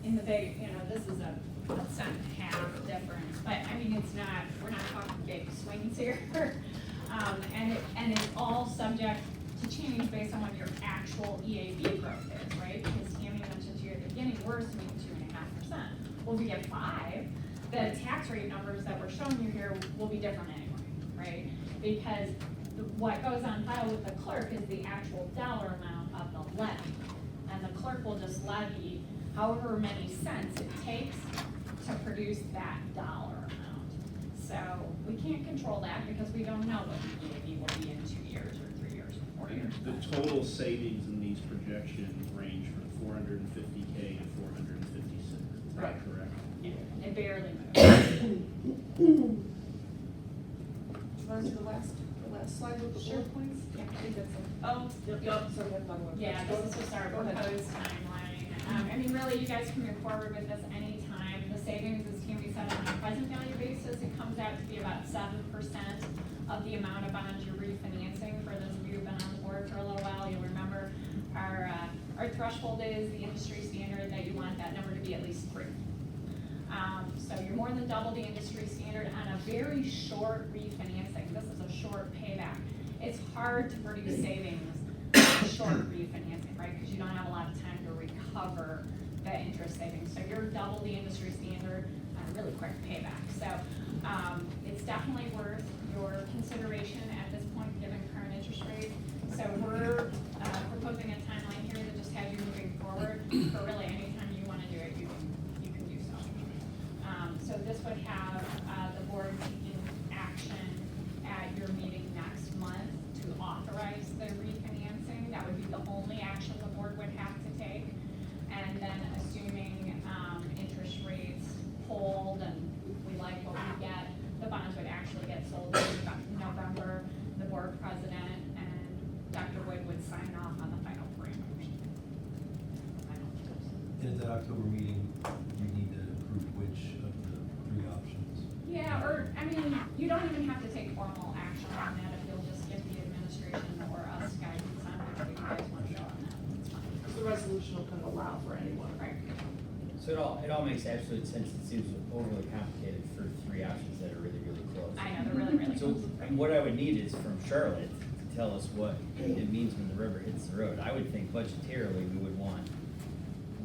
in the big, this is a cent and a half difference. But I mean, we're not talking big swings here. And it's all subject to change based on what your actual EAB growth is, right? Because Tammy mentioned to you at the beginning, we're assuming 2.5%. Well, if we get 5, the tax rate numbers that we're showing you here will be different anyway, right? Because what goes on file with the clerk is the actual dollar amount of the levy. And the clerk will just levy however many cents it takes to produce that dollar amount. So we can't control that because we don't know what the EAB will be in 2 years or 3 years or 4 years. The total savings in these projections range from $450K to $456. Is that Right. correct? Yeah, it barely moves. Want to do the last slide with the bullet points? Yeah. I think that's it. Oh, yep, so we have another one. Yeah, this is just our Go ahead. proposed timeline. I mean, really, you guys can move forward with this anytime. The savings, as Tammy said, on a present value basis, it comes out to be about 7% of the amount of bonds you're refinancing. For those of you who've been on the board for a little while, you'll remember our threshold is the industry standard that you want that number to be at least 3. So you're more than double the industry standard on a very short refinancing. This is a short payback. It's hard to produce savings on a short refinancing, right? Because you don't have a lot of time to recover the interest savings. So you're double the industry standard on a really quick payback. So it's definitely worth your consideration at this point, given current interest rates. So we're proposing a timeline here that just has you moving forward. But really, anytime you want to do it, you can do so. So this would have the board taking action at your meeting next month to authorize the refinancing. That would be the only action the board would have to take. And then assuming interest rates hold and we like what we get, the bonds would actually get sold in November. The board president and Dr. Wood would sign off on the final parameters. And at that October meeting, you need to approve which of the 3 options. Yeah, or, I mean, you don't even have to take formal action on that if you'll just give the administrator administration or us guidance on which way you guys want to go on that. It's fine. Because the resolution will kind of allow for anyone. Right. So it all makes absolute sense. It seems overly complicated for three options that are really, really close. I know, they're really, really So close. what I would need is from Charlotte to tell us what it means when the rubber hits the road. I would think budgetarily, we would want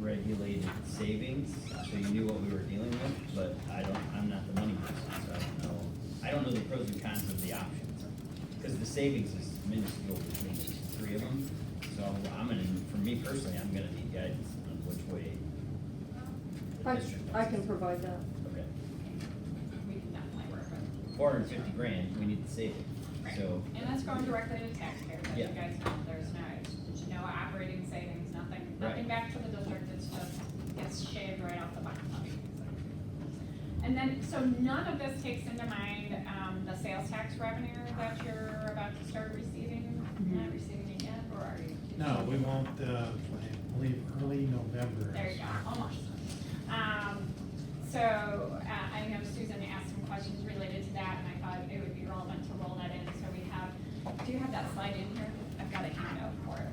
regulated savings, so you knew what we were dealing with, but I'm not the money person, so I don't know the pros and cons of the options. Because the savings is minuscule between the three of them, so for me personally, I'm gonna need guidance on which way the district I wants can to- provide that. Okay. We can definitely work with. $450,000, we need the savings, Right. so. And that's going directly to taxpayers, as you Yeah. guys know, there's no operating savings, nothing Right. back to the district, it's just, gets shaved right off the bottom line. And then, so none of this takes into mind, the sales tax revenue that you're about to start receiving? Not receiving it yet, or are you? No, we won't, I believe, early November. There you go, almost. So, I know Susan asked some questions related to that, and I thought it would be relevant to roll that in, so we have, do you have that slide in here? I've got a handout for it.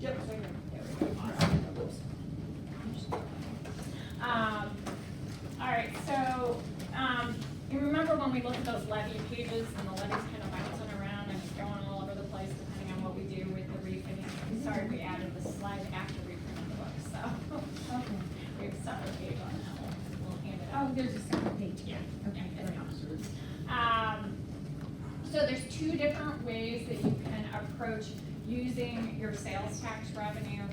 Yep, so you're. There we go. All right, so, you remember when we looked at those levy pages and the levies kind of bouncing around and going all over the place depending on what we do with the refinance? I'm sorry, we added the slide after we printed the book, so. Okay. We have a separate page on that one. We'll hand it out. Oh, there's a separate page. Yeah. Okay, It's great. coming. So there's two different ways that you can approach using your sales tax revenue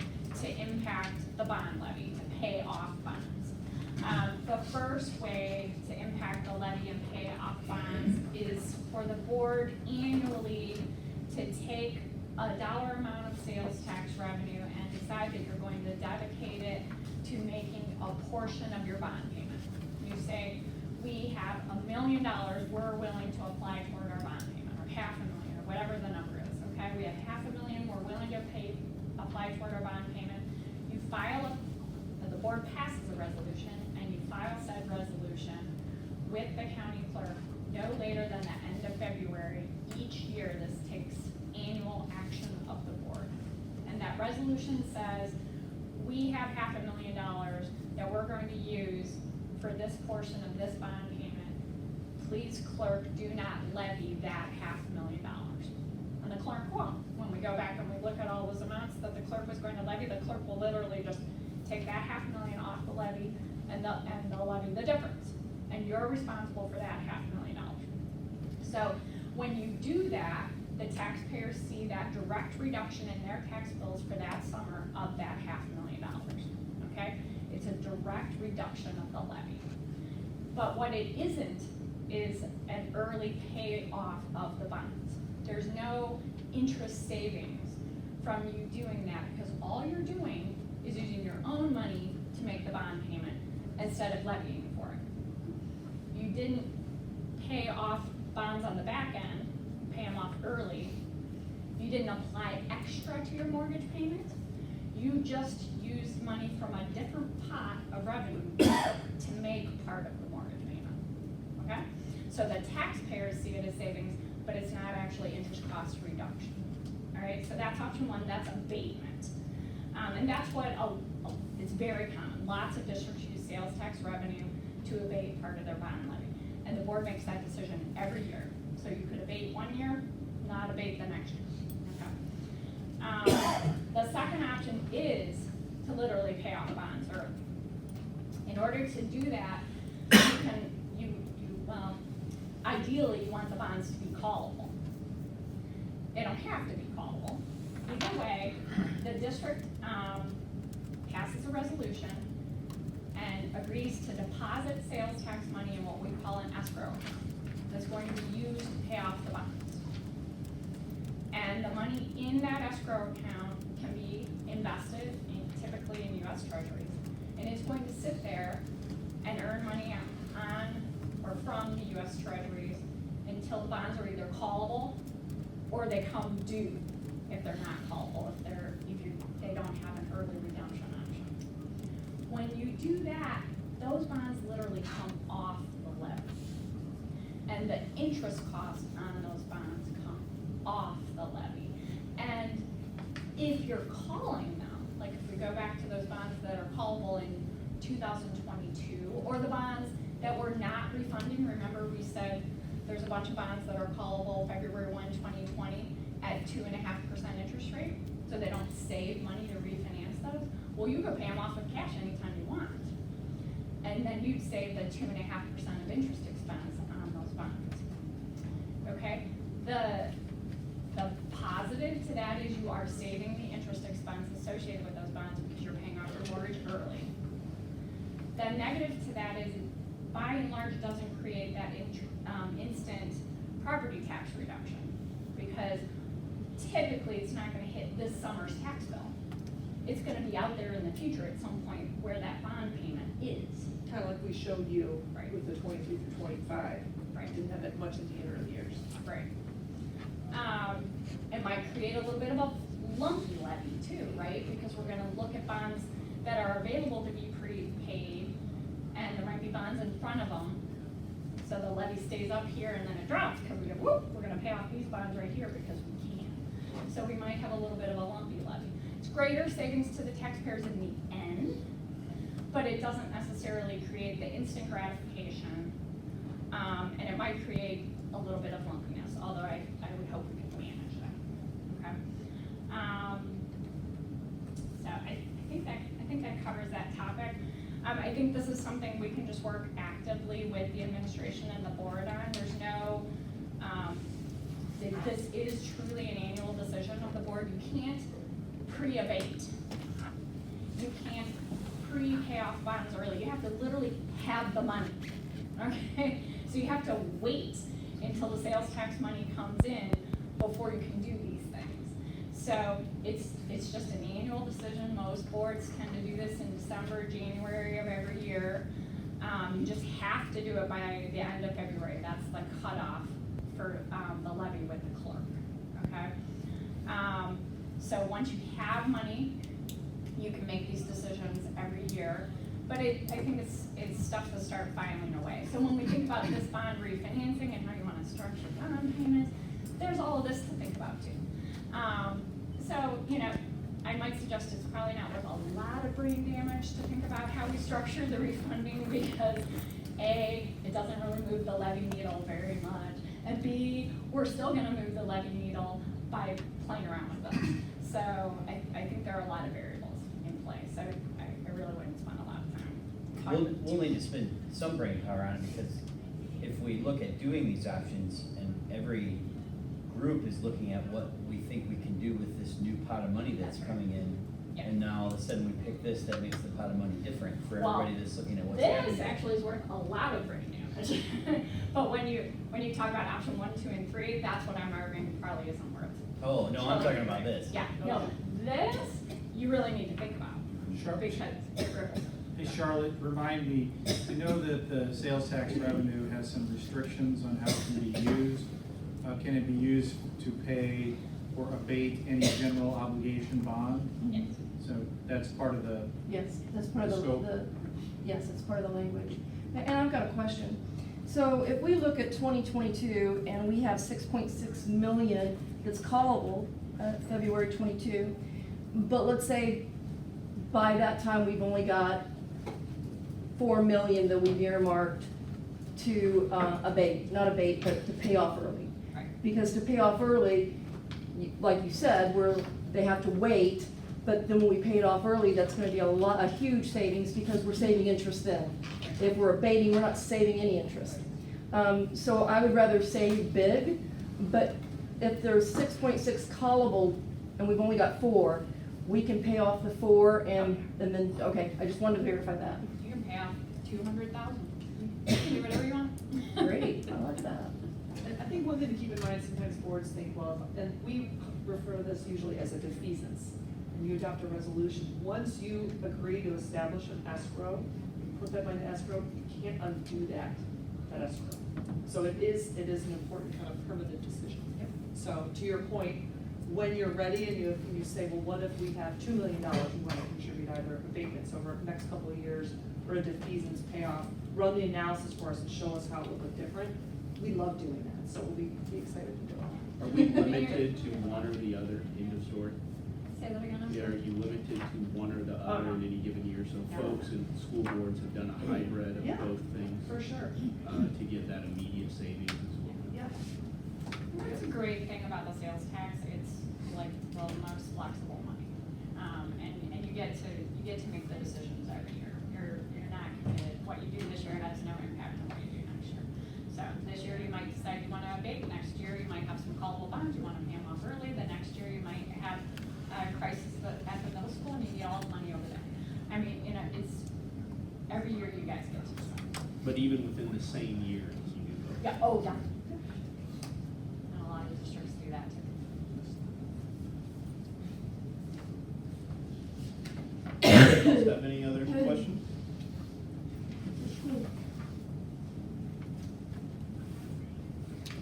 to impact the bond levy, to pay off bonds. The first way to impact the levy and pay off bonds is for the board annually to take a dollar amount of sales tax revenue and decide that you're going to dedicate it to making a portion of your bond payment. You say, we have $1 million we're willing to apply toward our bond payment, or $500,000, or whatever the number is, okay? We have $500,000 we're willing to apply toward our bond payment. You file the board passes a resolution, and you file said resolution with the county clerk no later than the end of February. Each year, this takes annual action of the board. And that resolution says, we have $500,000 that we're going to use for this portion of this bond payment. Please, clerk, do not levy that $500,000. And the clerk won't. When we go back and we look at all those amounts that the clerk was going to levy, the clerk will literally just take that $500,000 off the levy and they'll levy the difference. And you're responsible for that $500,000. So when you do that, the taxpayers see that direct reduction in their tax bills for that summer of that $500,000, okay? It's a direct reduction of the levy. But what it isn't is an early payoff of the bonds. There's no interest savings from you doing that, because all you're doing is using your own money to make the bond payment instead of levying for it. You didn't pay off bonds on the back end, pay them off early. You didn't apply extra to your mortgage payment. You just used money from a different pot of revenue to make part of the mortgage payment, okay? So the taxpayers see it as savings, but it's not actually interest cost reduction. All right, so that's option one, that's abatement. And that's what, it's very common. Lots of districts use sales tax revenue to abate part of their bond levy. And the board makes that decision every year. So you could abate one year, not abate the next year. Okay. The second option is to literally pay off the bonds early. In order to do that, ideally you want the bonds to be callable. They don't have to be callable. Either way, the district passes a resolution and agrees to deposit sales tax money in what we call an escrow account that's going to be used to pay off the bonds. And the money in that escrow account can be invested typically in U.S. Treasuries. And it's going to sit there and earn money on or from the U.S. Treasuries until the bonds are either callable or they come due if they're not callable, if they don't have an early redemption option. When you do that, those bonds literally come off the levy. And the interest cost on those bonds come off the levy. And if you're calling them, like if we go back to those bonds that are callable in 2022, or the bonds that we're not refunding, remember we said there's a bunch of bonds that are callable February 1, 2020 at 2.5% interest rate, so they don't save money to refinance those. Well, you could pay them off with cash anytime you want. And then you'd save the 2.5% of interest expense on those bonds. Okay? The positive to that is you are saving the interest expense associated with those bonds because you're paying off your mortgage early. The negative to that is, by and large, it doesn't create that instant property tax reduction, because typically it's not gonna hit this summer's tax bill. It's gonna be out there in the future at some point where that bond payment is. Kind of like we showed you Right. with the 23 through 25. Right. Didn't have that much in the early years. Right. It might create a little bit of a lumpy levy too, right? Because we're gonna look at bonds that are available to be prepaid, and there might be bonds in front of them. So the levy stays up here and then it drops, because we go, whoop, we're gonna pay off these bonds right here because we can. So we might have a little bit of a lumpy levy. It's greater savings to the taxpayers in the end, but it doesn't necessarily create the instant gratification. And it might create a little bit of lumpiness, although I would hope we could manage that, okay? So I think that covers that topic. I think this is something we can just work actively with the administration and the board on. There's no, this is truly an annual decision of the board. You can't pre-abate. You can't pre-pay off bonds early. You have to literally have the money, okay? So you have to wait until the sales tax money comes in before you can do these things. So it's just an annual decision. Most boards tend to do this in December, January of every year. You just have to do it by the end of February. That's the cutoff for the levy with the clerk, okay? So once you have money, you can make these decisions every year. But I think it's stuff to start filing away. So when we think about this bond refinancing and how you want to structure bond payments, there's all of this to think about too. So, you know, I might suggest it's probably not worth a lot of brain damage to think about how we structure the refunding, because A, it doesn't really move the levy needle very much, and B, we're still gonna move the levy needle by playing around with them. So I think there are a lot of variables in play, so I really wouldn't spend a lot of time. We'll need to spend some brain power on it, because if we look at doing these options and every group is looking at what we think we can do with this new pot of money that's coming in, Yeah. and now all of a sudden we pick this, that makes the pot of money different for Well, everybody that's looking at what's This happening. actually is worth a lot of brain damage. But when you talk about option 1, 2, and 3, that's what I'm arguing probably isn't worth. Oh, no, I'm talking about this. Yeah, no, this, you really need to think about, Sure. because it really. Hey Charlotte, remind me, I know that the sales tax revenue has some restrictions on how it can be used. Can it be used to pay or abate any general obligation bond? Yes. So that's part of the, Yes, that's part of The scope. yes, it's part of the language. And I've got a question. So if we look at 2022 and we have 6.6 million that's callable February 22, but let's say by that time we've only got 4 million that we've earmarked to abate, not abate, but to pay off early. Right. Because to pay off early, like you said, they have to wait, but then when we pay it off early, that's gonna be a huge savings, because we're saving interest then. If we're abating, we're not saving any interest. So I would rather save big, but if there's 6.6 callable and we've only got 4, we can pay off the 4 and then, okay, I just wanted to verify that. You can pay off 200,000. You can do whatever you want. Great, I like that. And I think one thing to keep in mind, sometimes boards think, well, and we refer to this usually as a defeasance, and you adopt a resolution. Once you agree to establish an escrow, put that money in escrow, you can't undo that escrow. So it is an important kind of permanent decision. Yep. So to your point, when you're ready and you say, well, what if we have $2 million we want to contribute either abatements over the next couple of years or a defeasance payoff, run the analysis for us and show us how it would look different. we love doing that, so we'll be excited to do it. Are we limited to one or the other, end of story? Say that again. I'm Yeah, are sorry. you limited to one or the other in any given year? So folks and school boards have done a hybrid of Yeah, both things For sure, to get that immediate savings as well. yeah. That's a great thing about the sales tax, it's like the most flexible money. And you get to make the decisions every year. You're not committed, what you do this year has no impact on what you do next year. So this year you might decide you wanna abate, next year you might have some callable bonds, you wanna pay them off early, the next year you might have a crisis at the middle school and you need all the money over there. I mean, it's, every year you guys get to decide. But even within the same year, you do both. Yeah, oh, yeah. And a lot of districts do that too. Have any other questions?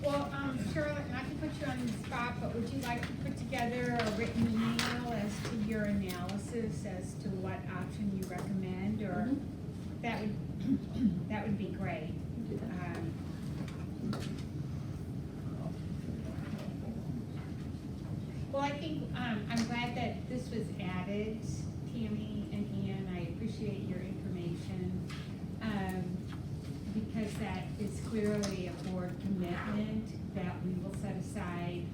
Well, Charlotte, not to put you on the spot, but would you like to put together a written email as to your analysis as to what option you recommend, or that would be great. Well, I think, I'm glad that this was added, Tammy and Ian, I appreciate your information. Because that is clearly a board commitment that we will set aside,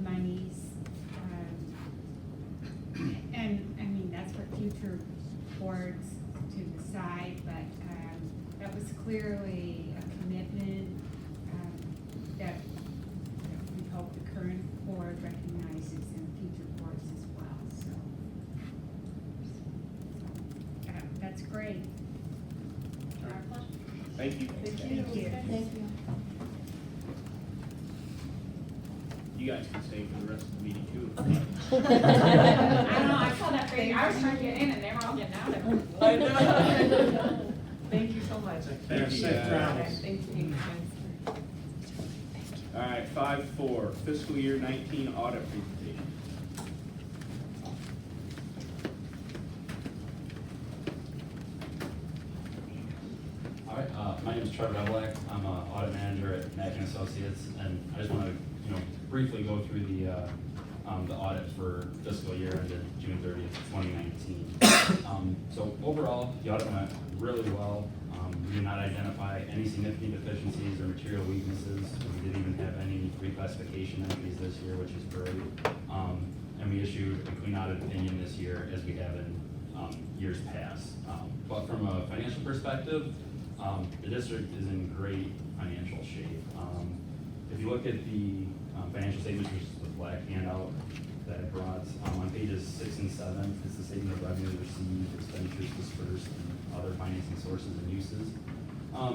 monies. And, I mean, that's for future boards to decide, but, that was clearly a commitment, that we hope the current board recognizes and future boards as well, so. That's great. Our pleasure. Thank you. Thank you. Thank you. You guys can stay for the rest of the meeting too. I don't know, I saw that thing, I was trying to get in and they were all getting out of it. I know. Thank you so much. Thank you. Safe travels. Thank you. All right, 5-4, fiscal year 19 audit presentation. All right, my name is Trevor Evelak. I'm an audit manager at Mack & Associates, and I just want to, briefly go through the audit for fiscal year ended June 30th, 2019. So overall, the audit went really well. We did not identify any significant deficiencies or material weaknesses. We didn't even have any reclassification entries this year, which is great. And we issued a clean audit opinion this year, as we have in years past. But from a financial perspective, the district is in great financial shape. If you look at the financial statements, which is the black handout that I brought, on pages 6 and 7, it's the statement of revenue received, expenditures dispersed, and other financing sources and uses.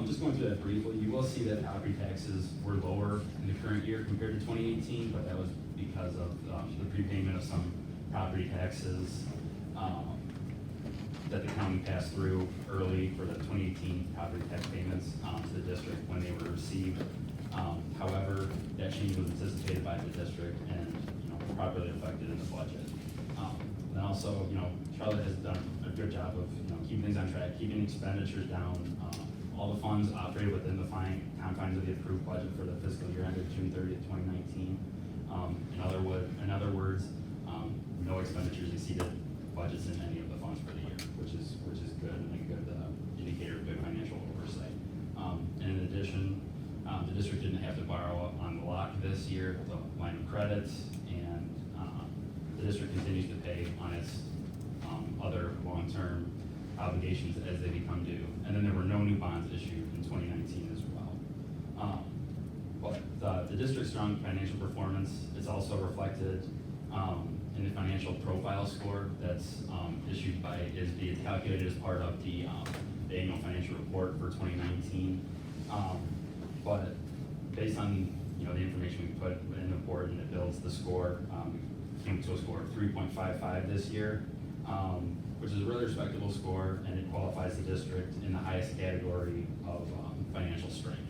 Just going through that briefly, you will see that property taxes were lower in the current year compared to 2018, but that was because of the prepayment of some property taxes that the county passed through early for the 2018 property tax payments to the district when they were received. However, that change was anticipated by the district and properly reflected in the budget. And also, Charlotte has done a good job of keeping things on track, keeping expenditures down. All the funds operated within the confines of the approved budget for the fiscal year ended June 30th, 2019. In other words, no expenditures exceeded budgets in any of the funds for the year, which is good and a good indicator of good financial oversight. And in addition, the district didn't have to borrow on the lock this year, the line of credit, and the district continues to pay on its other long-term obligations as they become due. And then there were no new bonds issued in 2019 as well. But the district's strong financial performance is also reflected in the financial profile score that's issued by ISB. It's calculated as part of the annual financial report for 2019. But based on the information we put in the board, and it builds the score, came to a score of 3.55 this year, which is a really respectable score, and it qualifies the district in the highest category of financial strength.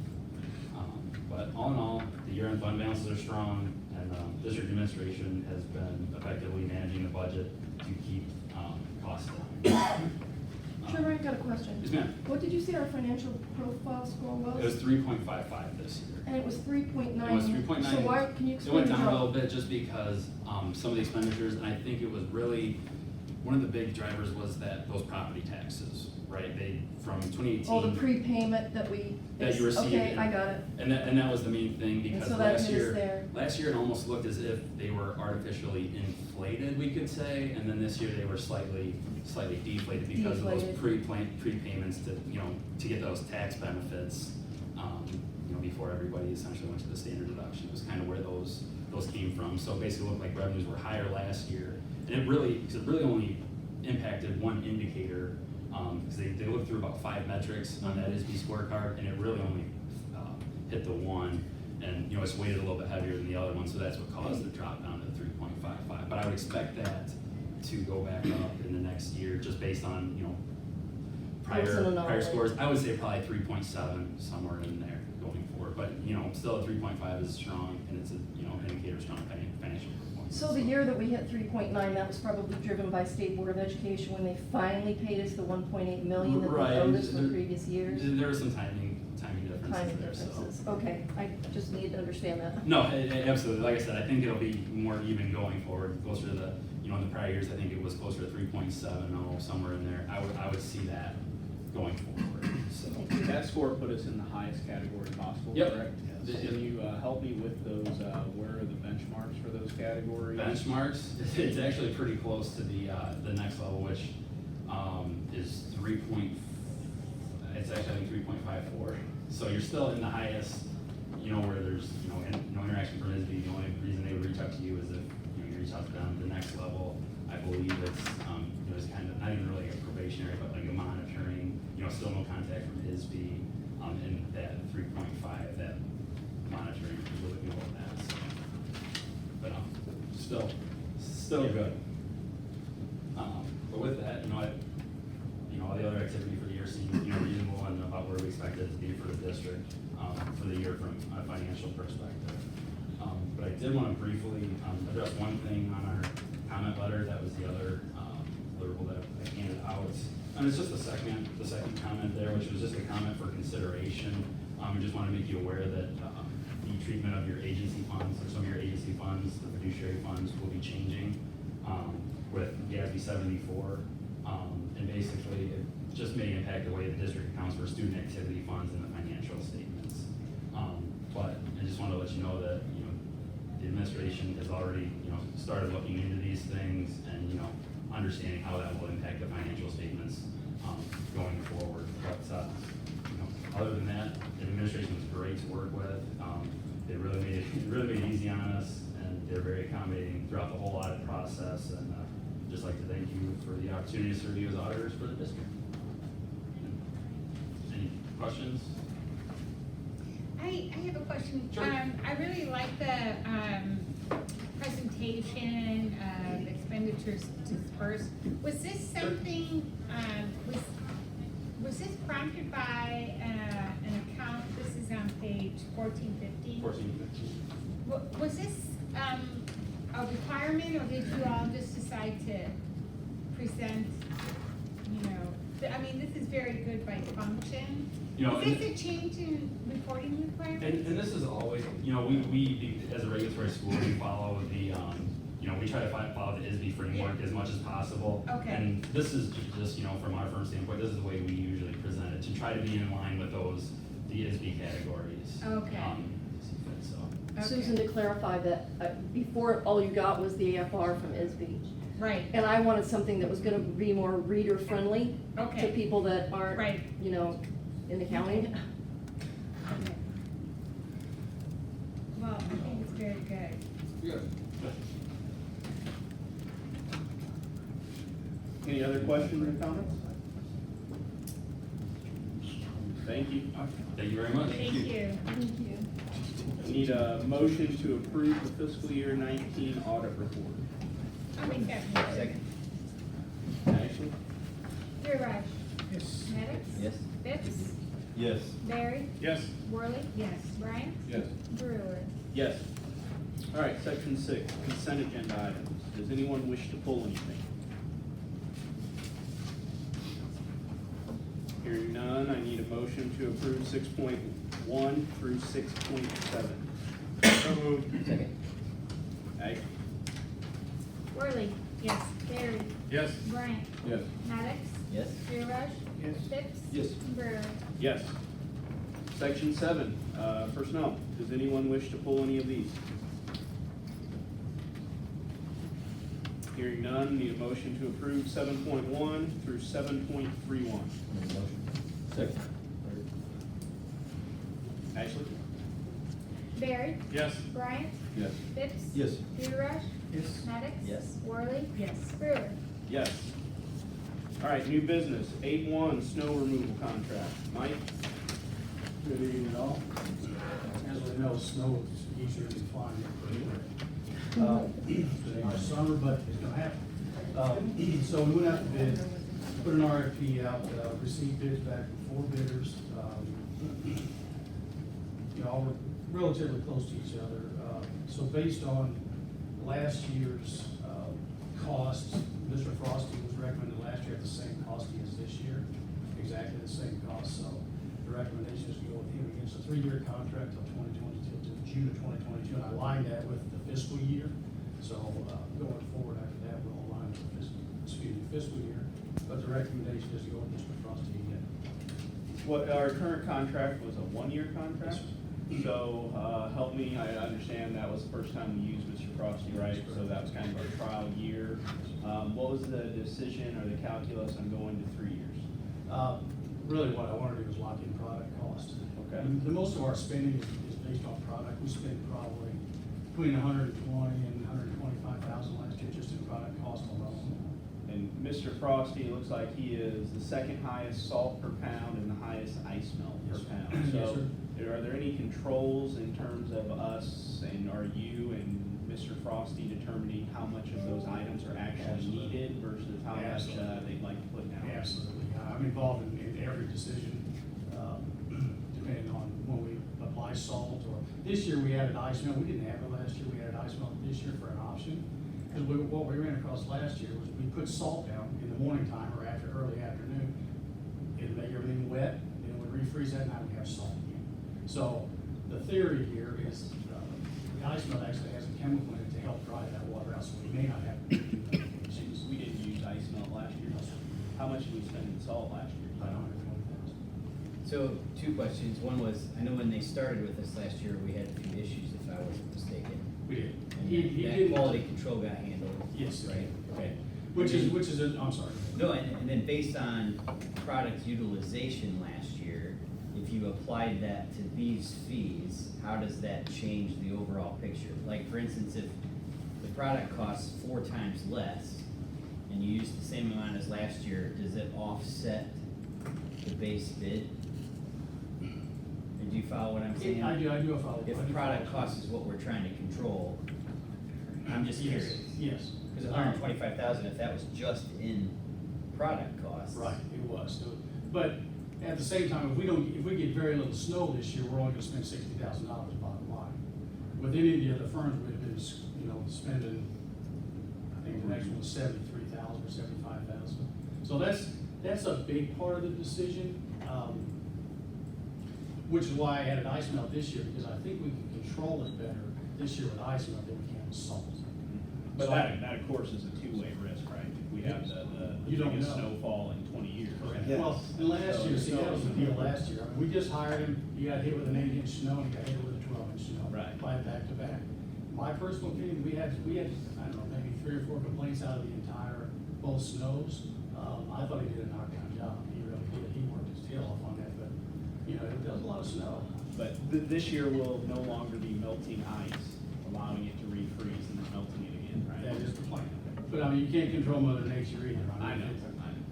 But all in all, the year-end fund balances are strong, and district administration has been effectively managing the budget to keep costs down. Trevor, I got a question. Yes, ma'am. What did you say our financial profile score was? It was 3.55 this year. And it was 3.9. It was 3.9. So why, can you It explain went the down a drop? little bit just because some of the expenditures, and I think it was really, one of the big drivers was that those property taxes, right? They, from 2018. Oh, the prepayment that we. That you received. Okay, I got it. And that was the main thing, because so that last hit us year, there. last year it almost looked as if they were artificially inflated, we could say, and then this year they were slightly deflated because of those prepayments to, to get those tax benefits, before everybody essentially went to the standard deduction. It was kind of where those came from. So basically it looked like revenues were higher last year, and it really only impacted one indicator, because they looked through about 5 metrics on that ISB scorecard, and it really only hit the one, and it's weighted a little bit heavier than the other one, so that's what caused the drop down to 3.55. But I would expect that to go back up in the next year, just based on prior scores. I would say probably 3.7, somewhere in there going forward. But still a 3.5 is strong, and it's a indicator of strong financial performance. So the year that we hit 3.9, that was probably driven by State Board of Education when they finally paid us the 1.8 million that they owed us from previous years? There were some timing differences. Timing there, differences. so. Okay, I just needed to understand that. No, absolutely. Like I said, I think it'll be more even going forward, closer to the, in the prior years, I think it was closer to 3.70, somewhere in there. I would see that going forward, so. That score put us in the highest category possible, Yep. correct? Can you help me with those, where are the benchmarks for those categories? Benchmarks, it's actually pretty close to the next level, which is it's actually I think 3.54. So you're still in the highest, where there's, interaction from ISB. The only reason they would reach out to you is if, you reach out to them. The next level, I believe it's, it's kind of, not even really a probationary, but like a monitoring, still no contact from ISB, and that 3.5, that monitoring is really below that, so. But, still good. But with that, all the other activity for the year seemed, reasonable and about where we expected it to be for the district, for the year from a financial perspective. But I did want to briefly address one thing on our comment letter. That was the other deliverable that I handed out. And it's just the second comment there, which was just a comment for consideration. I just want to make you aware that the treatment of your agency funds, or some of your agency funds, the fiduciary funds, will be changing with GASB 74. And basically, it just may impact the way the district accounts for student activity funds in the financial statements. But I just want to let you know that, the administration has already, started looking into these things and, understanding how that will impact the financial statements going forward. But, other than that, the administration was great to work with. They really made it easy on us, and they're very accommodating throughout the whole audit process. And just like to thank you for the opportunity to serve you as auditors for the district. Any questions? I have a question. Sure. I really like the presentation of expenditures dispersed. Was this something, was this prompted by an account? This is on page 1415. 1415. Was this a requirement, or did you all just decide to present, this is very good by function. Is this a change in reporting requirements? And this is always, we as a regulatory school, we follow the, we try to follow the ISB framework as much as possible. Okay. And this is just, from our firm standpoint, this is the way we usually present it, to try to be in line with the ISB categories. Okay. So. Okay. Susan, to clarify that, before all you got was the AFR from ISB. Right. And I wanted something that was gonna be more reader-friendly to Okay. people that aren't, Right. in accounting. Okay. Well, I think it's very good. Good. Any other questions or comments? Thank you. Thank you very much. Thank you. Thank you. Need a motion to approve the fiscal year 19 audit report. I'll make that motion. Second. Ashley? Duraj. Yes. Maddox. Yes. Fitz. Yes. Barry. Yes. Worley. Yes. Bryant. Yes. Brewer. Yes. All right, section 6, consent agenda items. Does anyone wish to pull anything? Hearing none, I need a motion to approve 6.1 through 6.7. So moved. Second. Ag? Worley. Yes. Barry. Yes. Bryant. Yes. Maddox. Yes. Birage. Yes. Phipps. Yes. Brewer. Yes. Section 7, personnel. Does anyone wish to pull any of these? Hearing none, need a motion to approve 7.1 through 7.31. Motion. Second. Ashley? Barry. Yes. Bryant. Yes. Phipps. Yes. Birage. Yes. Maddox. Yes. Worley. Yes. Brewer. Yes. All right, new business, 8.1, snow removal contract. Mike? Good evening, all. As we know, snow is easier than flying anywhere. It ain't our summer, but it's gonna happen. So we went out to bid, put an RFP out, received bids back from 4 bidders. All were relatively close to each other. So based on last year's costs, Mr. Frosty was recommended last year at the same cost he is this year, exactly the same cost. So the recommendation is to go with him against a 3-year contract till 2022, to June of 2022, and I aligned that with the fiscal year. So going forward after that, we'll align with the fiscal year. But the recommendation is to go with Mr. Frosty again. What, our current contract was a 1-year contract? Yes, So, help me, I understand that was the first time we used Mr. Frosty, right? So that was kind of our trial year. What was the decision or the calculus on going to 3 years? Really what I want to do is lock in product cost. Okay. The most of our spending is based on product. We spent probably between 120 and 125,000 last year just in product cost alone. And Mr. Frosty, it looks like he is the second highest salt per pound and the highest ice melt per Yes, sir. pound. Yes, So, sir. are there any controls in terms of us and are you and Mr. Frosty determining how much of those items are actually needed versus how much they'd like to put down? Absolutely. I'm involved in every decision, depending on when we apply salt or, this year we added ice melt. We didn't have it last year. We added ice melt this year for an option. Because what we ran across last year was we put salt down in the morning time or after early afternoon. It'd make everything wet, then it would refreeze that night, we have salt again. So the theory here is the ice melt actually has a chemical in it to help dry that water out, so we may not have to do that. We didn't use ice melt last year. How much did we spend in salt last year? About 120,000. So 2 questions. One was, I know when they started with us last year, we had a few issues, if I wasn't mistaken. We did. And that quality control got handled. Yes. Right, okay. Which is, I'm sorry. No, and then based on product utilization last year, if you applied that to these fees, how does that change the overall picture? Like, for instance, if the product costs 4 times less, and you use the same amount as last year, does it offset the base bid? Do you follow what I'm saying? I do follow. If product cost is what we're trying to control, I'm just Yes, curious. yes. Because 125,000, if that was just in product costs. Right, it was. So, but at the same time, if we get very little snow this year, we're only gonna spend $60,000 bottom line. With any of the other firms, we've been, spending, I think the next one was 73,000 or 75,000. So that's a big part of the decision, which is why I added ice melt this year, because I think we can control it better this year with ice melt than we can with salt. But So that of course is a 2-way risk, right? If we have the You don't biggest know. snowfall in 20 years. Correct. Yes. Well, and last So year, see, that was the snow- deal last year. I mean, we just hired him, he got hit with an 8-inch snow, and he got hit with a 12-inch snow. Right. Back to back. My personal opinion, we had, I don't know, maybe 3 or 4 complaints out of the entire, both snows. I thought he did a knockdown job. He really did. He worked his tail off on that, but, it does a lot of snow. But this year will no longer be melting ice, allowing it to refreeze and then melting it again, right? That is the plan. But I mean, you can't control Mother Nature either. I know,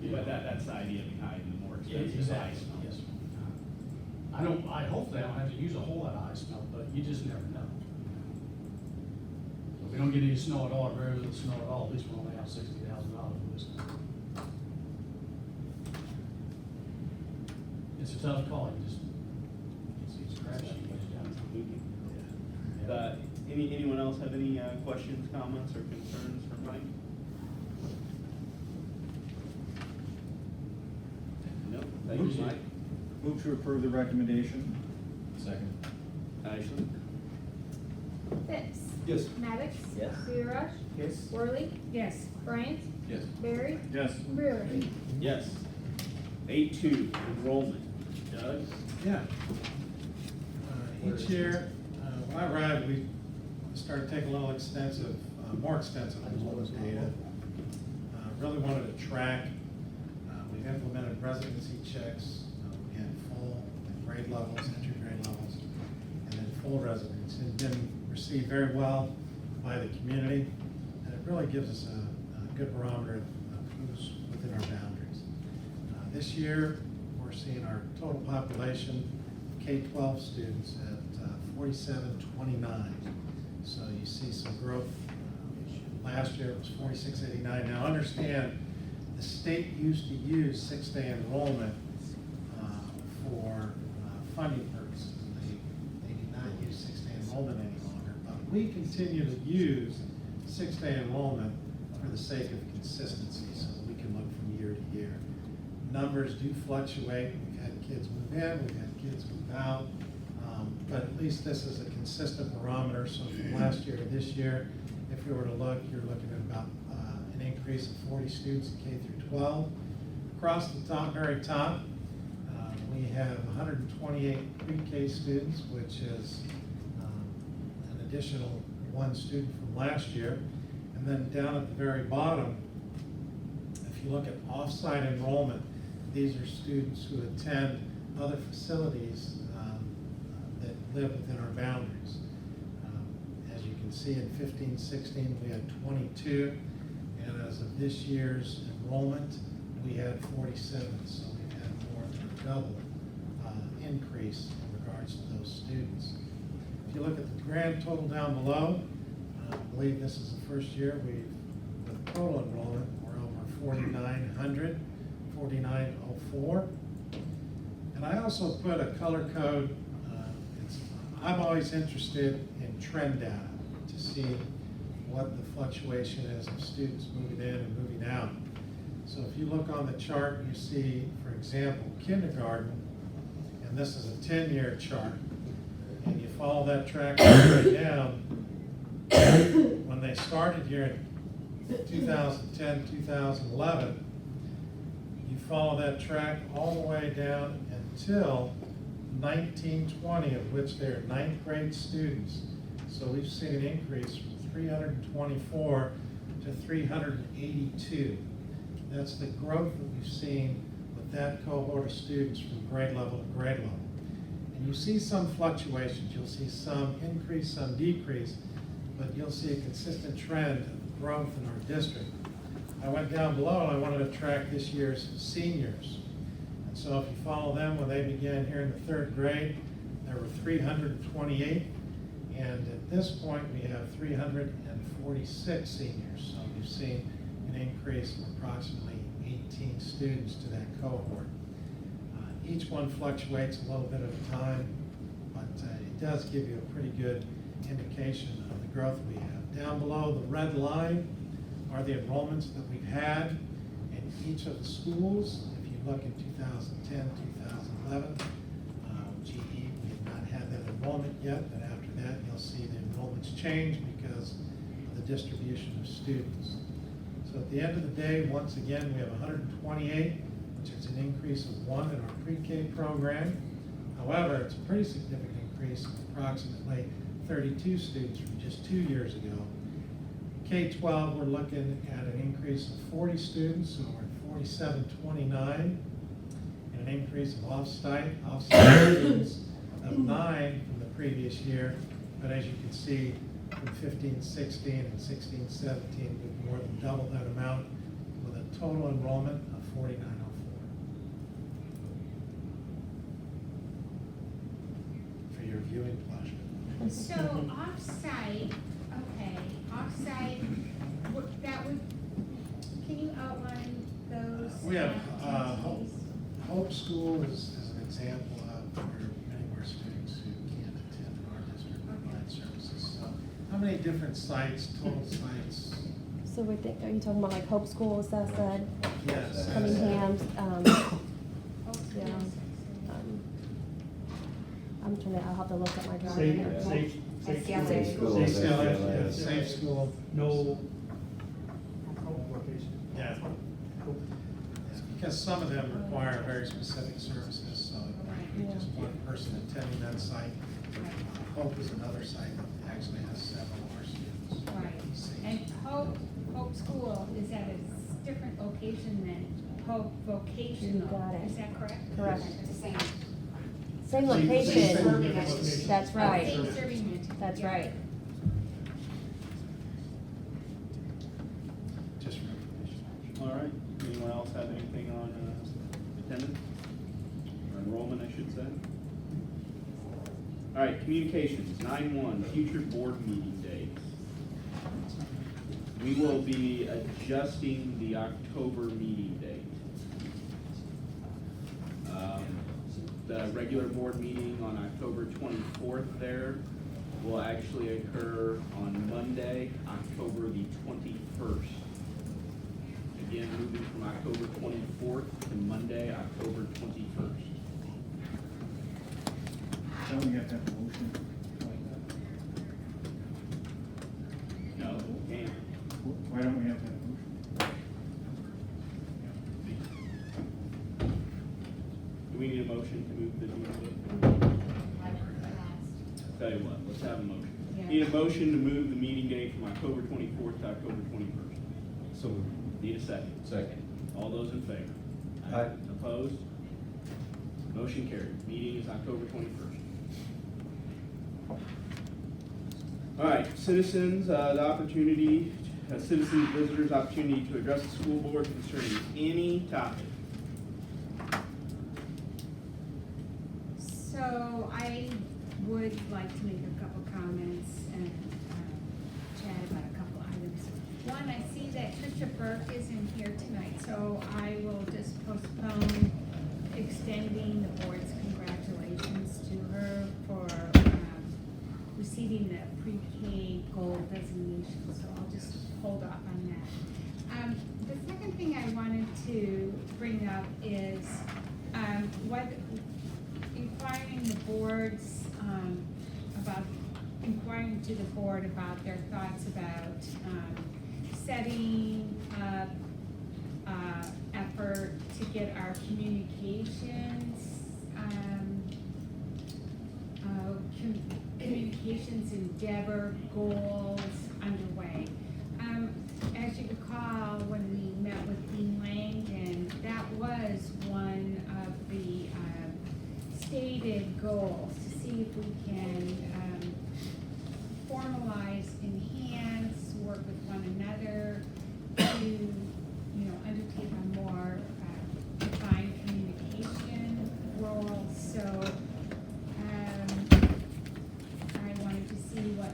but that's the idea behind the more expensive ice melt. Yes. I hopefully I don't have to use a whole lot of ice melt, but you just never know. If we don't get any snow at all, or very little snow at all, at least we'll only have $60,000 for this. It's a tough call, you just, it's a crapshoot. Anyone else have any questions, comments, or concerns for Mike? No, Thank you, Mike. Move to approve the recommendation. Second. Ashley? Phipps. Yes. Maddox. Yes. Rewrite. Yes. Worley. Yes. Bryant. Yes. Barry. Yes. Brewer. Yes. 8.2, enrollment. Doug? Yeah. Each year, when I arrived, we started taking a little extensive, more extensive enrollment data. Really wanted to track. We've implemented residency checks. We had full grade levels, entry grade levels, and then full residency. It's been received very well by the community, and it really gives us a good barometer of who's within our boundaries. This year, we're seeing our total population of K-12 students at 4729. So you see some growth. Last year it was 4689. Now understand, the state used to use six-day enrollment for funding purposes. They do not use six-day enrollment any longer, but we continue to use six-day enrollment for the sake of consistency, so that we can look from year to year. Numbers do fluctuate. We've had kids move in, we've had kids move out, but at least this is a consistent barometer. So from last year to this year, if you were to look, you're looking at about an increase of 40 students in K through 12. Across the top, very top, we have 128 pre-K students, which is an additional one student from last year. And then down at the very bottom, if you look at off-site enrollment, these are students who attend other facilities that live within our boundaries. As you can see, in 15-16, we had 22, and as of this year's enrollment, we had 47. So we've had more than a double increase in regards to those students. If you look at the grand total down below, I believe this is the first year with total enrollment, we're over 4,900, 4,904. And I also put a color code. I'm always interested in trend data to see what the fluctuation is of students moving in and moving out. So if you look on the chart, you see, for example, kindergarten, and this is a 10-year chart, and you follow that track all the way down. When they started here in 2010, 2011, you follow that track all the way down until 1920, of which they're ninth grade students. So we've seen an increase from 324 to 382. That's the growth that we've seen with that cohort of students from grade level to grade level. And you see some fluctuations. You'll see some increase, some decrease, but you'll see a consistent trend of growth in our district. I went down below and I wanted to track this year's seniors. And so if you follow them, when they began here in the third grade, there were 328. And at this point, we have 346 seniors. So we've seen an increase of approximately 18 students to that cohort. Each one fluctuates a little bit at a time, but it does give you a pretty good indication of the growth we have. Down below, the red line are the enrollments that we've had in each of the schools. If you look in 2010, 2011, GE, we have not had that enrollment yet, but after that, you'll see the enrollments change because of the distribution of students. So at the end of the day, once again, we have 128, which is an increase of 1 in our pre-K program. However, it's a pretty significant increase of approximately 32 students from just 2 years ago. K-12, we're looking at an increase of 40 students, so we're at 4729, and an increase of off-site students of 9 from the previous year. But as you can see, from 15-16 and 16-17, we've more than doubled that amount with a total enrollment of 4,904. For your viewing pleasure. So off-site, okay, off-site, that would, can you outline those? We have activities? Hope School is an example of where many of our students who can't attend our district provide services. So how many different sites, total sites? So we think, are you talking about like Hope School, is that said? Yes. Cunningham, Okay. yeah. I'm trying to, I'll have to look at my drawing. Safe SCLA. Safe school. No. Location. Yeah. Because some of them require very specific services, so it might be just one person attending that site. Hope is another site that actually has several of our students. Right, and Hope School is at a different location than Hope Vocational. Got it. Is that correct? Correct. The same. Same Same location. location. That's right. Same serving entity. That's right. Just for information. All right, anyone else have anything on attendance? Or enrollment, I should say? All right, communications, 9-1, future board meeting dates. We will be adjusting the October meeting date. The regular board meeting on October 24th there will actually occur on Monday, October the 21st. Again, moving from October 24th to Monday, October 21st. Don't we have to have a motion like that? No, and Why don't we have to have a motion? do we need a motion to move the meeting date? Tell you what, let's have a motion. Yeah. Need a motion to move the meeting date from October 24th to October 21st. So, Need a second. second. All those in favor? Aye. Opposed? Motion carried. Meeting is October 21st. All right, citizens, the opportunity, citizens, visitors, opportunity to address the school board concerning any topic. So I would like to make a couple comments and chat about a couple items. One, I see that Tricia Burke isn't here tonight, so I will just postpone extending the board's congratulations to her for receiving the pre-K gold designation, so I'll just hold off on that. The second thing I wanted to bring up is inquiring to the board about their thoughts about setting up effort to get our communications endeavor goals underway. As you recall, when we met with Dean Langdon, that was one of the stated goals, to see if we can formalize, enhance, work with one another to, undertake a more defined communication role. So I wanted to see what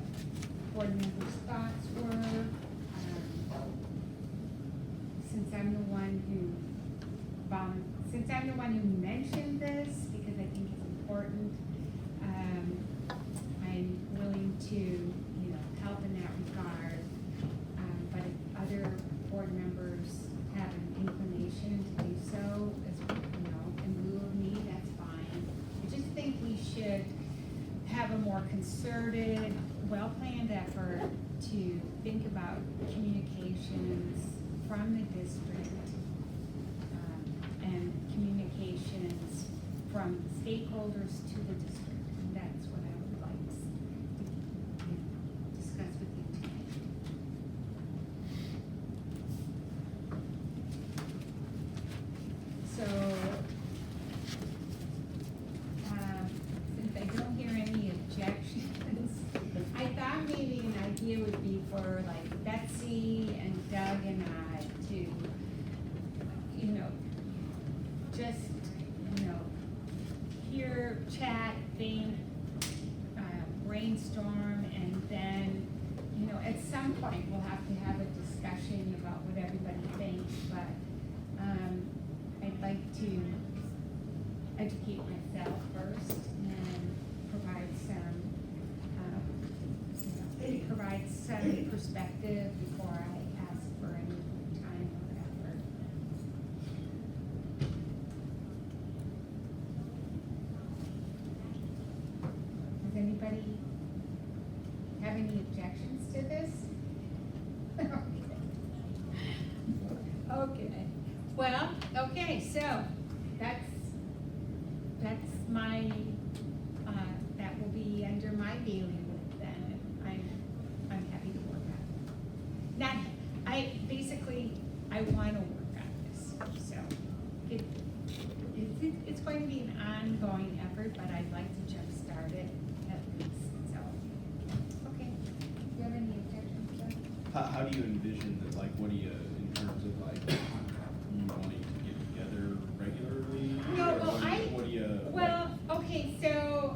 board members' thoughts were. Since I'm the one who mentioned this, because I think it's important, I'm willing to, help in that regard. But if other board members have an inclination to do so, in lieu of me, that's fine. I just think we should have a more concerted, well-planned effort to think about communications from the district and communications from stakeholders to the district. And that's what I would like to discuss with you tonight. So, since I don't hear any objections, I thought maybe an idea would be for like Betsy and Doug and I to, just, hear, chat, think, brainstorm, and then, at some point we'll have to have a discussion about what everybody thinks, but I'd like to educate myself first and provide some perspective before I ask for any time or effort. objections to this? Okay, well, okay, so that's my, that will be under my bailiwick then, and I'm happy to work on it. Not, I wanna work on this, so it's going to be an ongoing effort, but I'd like to jumpstart it at least, so. Okay, do you have any objections, Jeff? How do you envision that, like, what do you, in terms of like, you wanting to get together regularly? No, Or well, what do you? well, okay, so,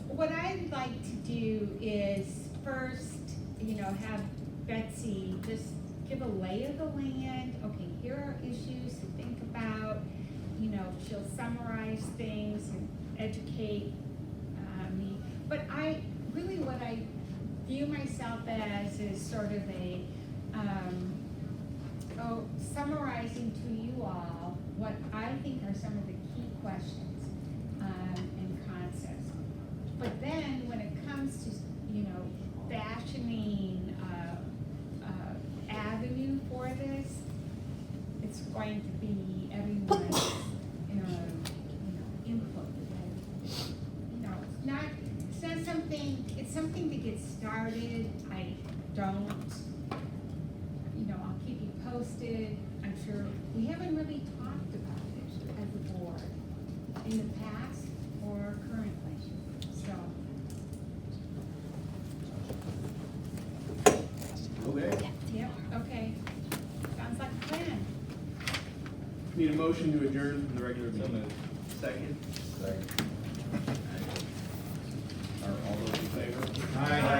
what I'd like to do is first, have Betsy just give a lay of the land. Okay, here are issues to think about. She'll summarize things and educate me. But what I view myself as is sort of a, summarizing to you all what I think are some of the key questions and concepts. But then when it comes to, fashioning avenue for this, it's going to be everyone's, input. It's not something, it's something to get started. I don't, I'll keep you posted. I'm sure, we haven't really talked about it as a board in the past or currently, so. Okay. Yep, okay. Sounds like a plan. Need a motion to adjourn from the regular meeting. Second? Second. Are all those in favor? Aye.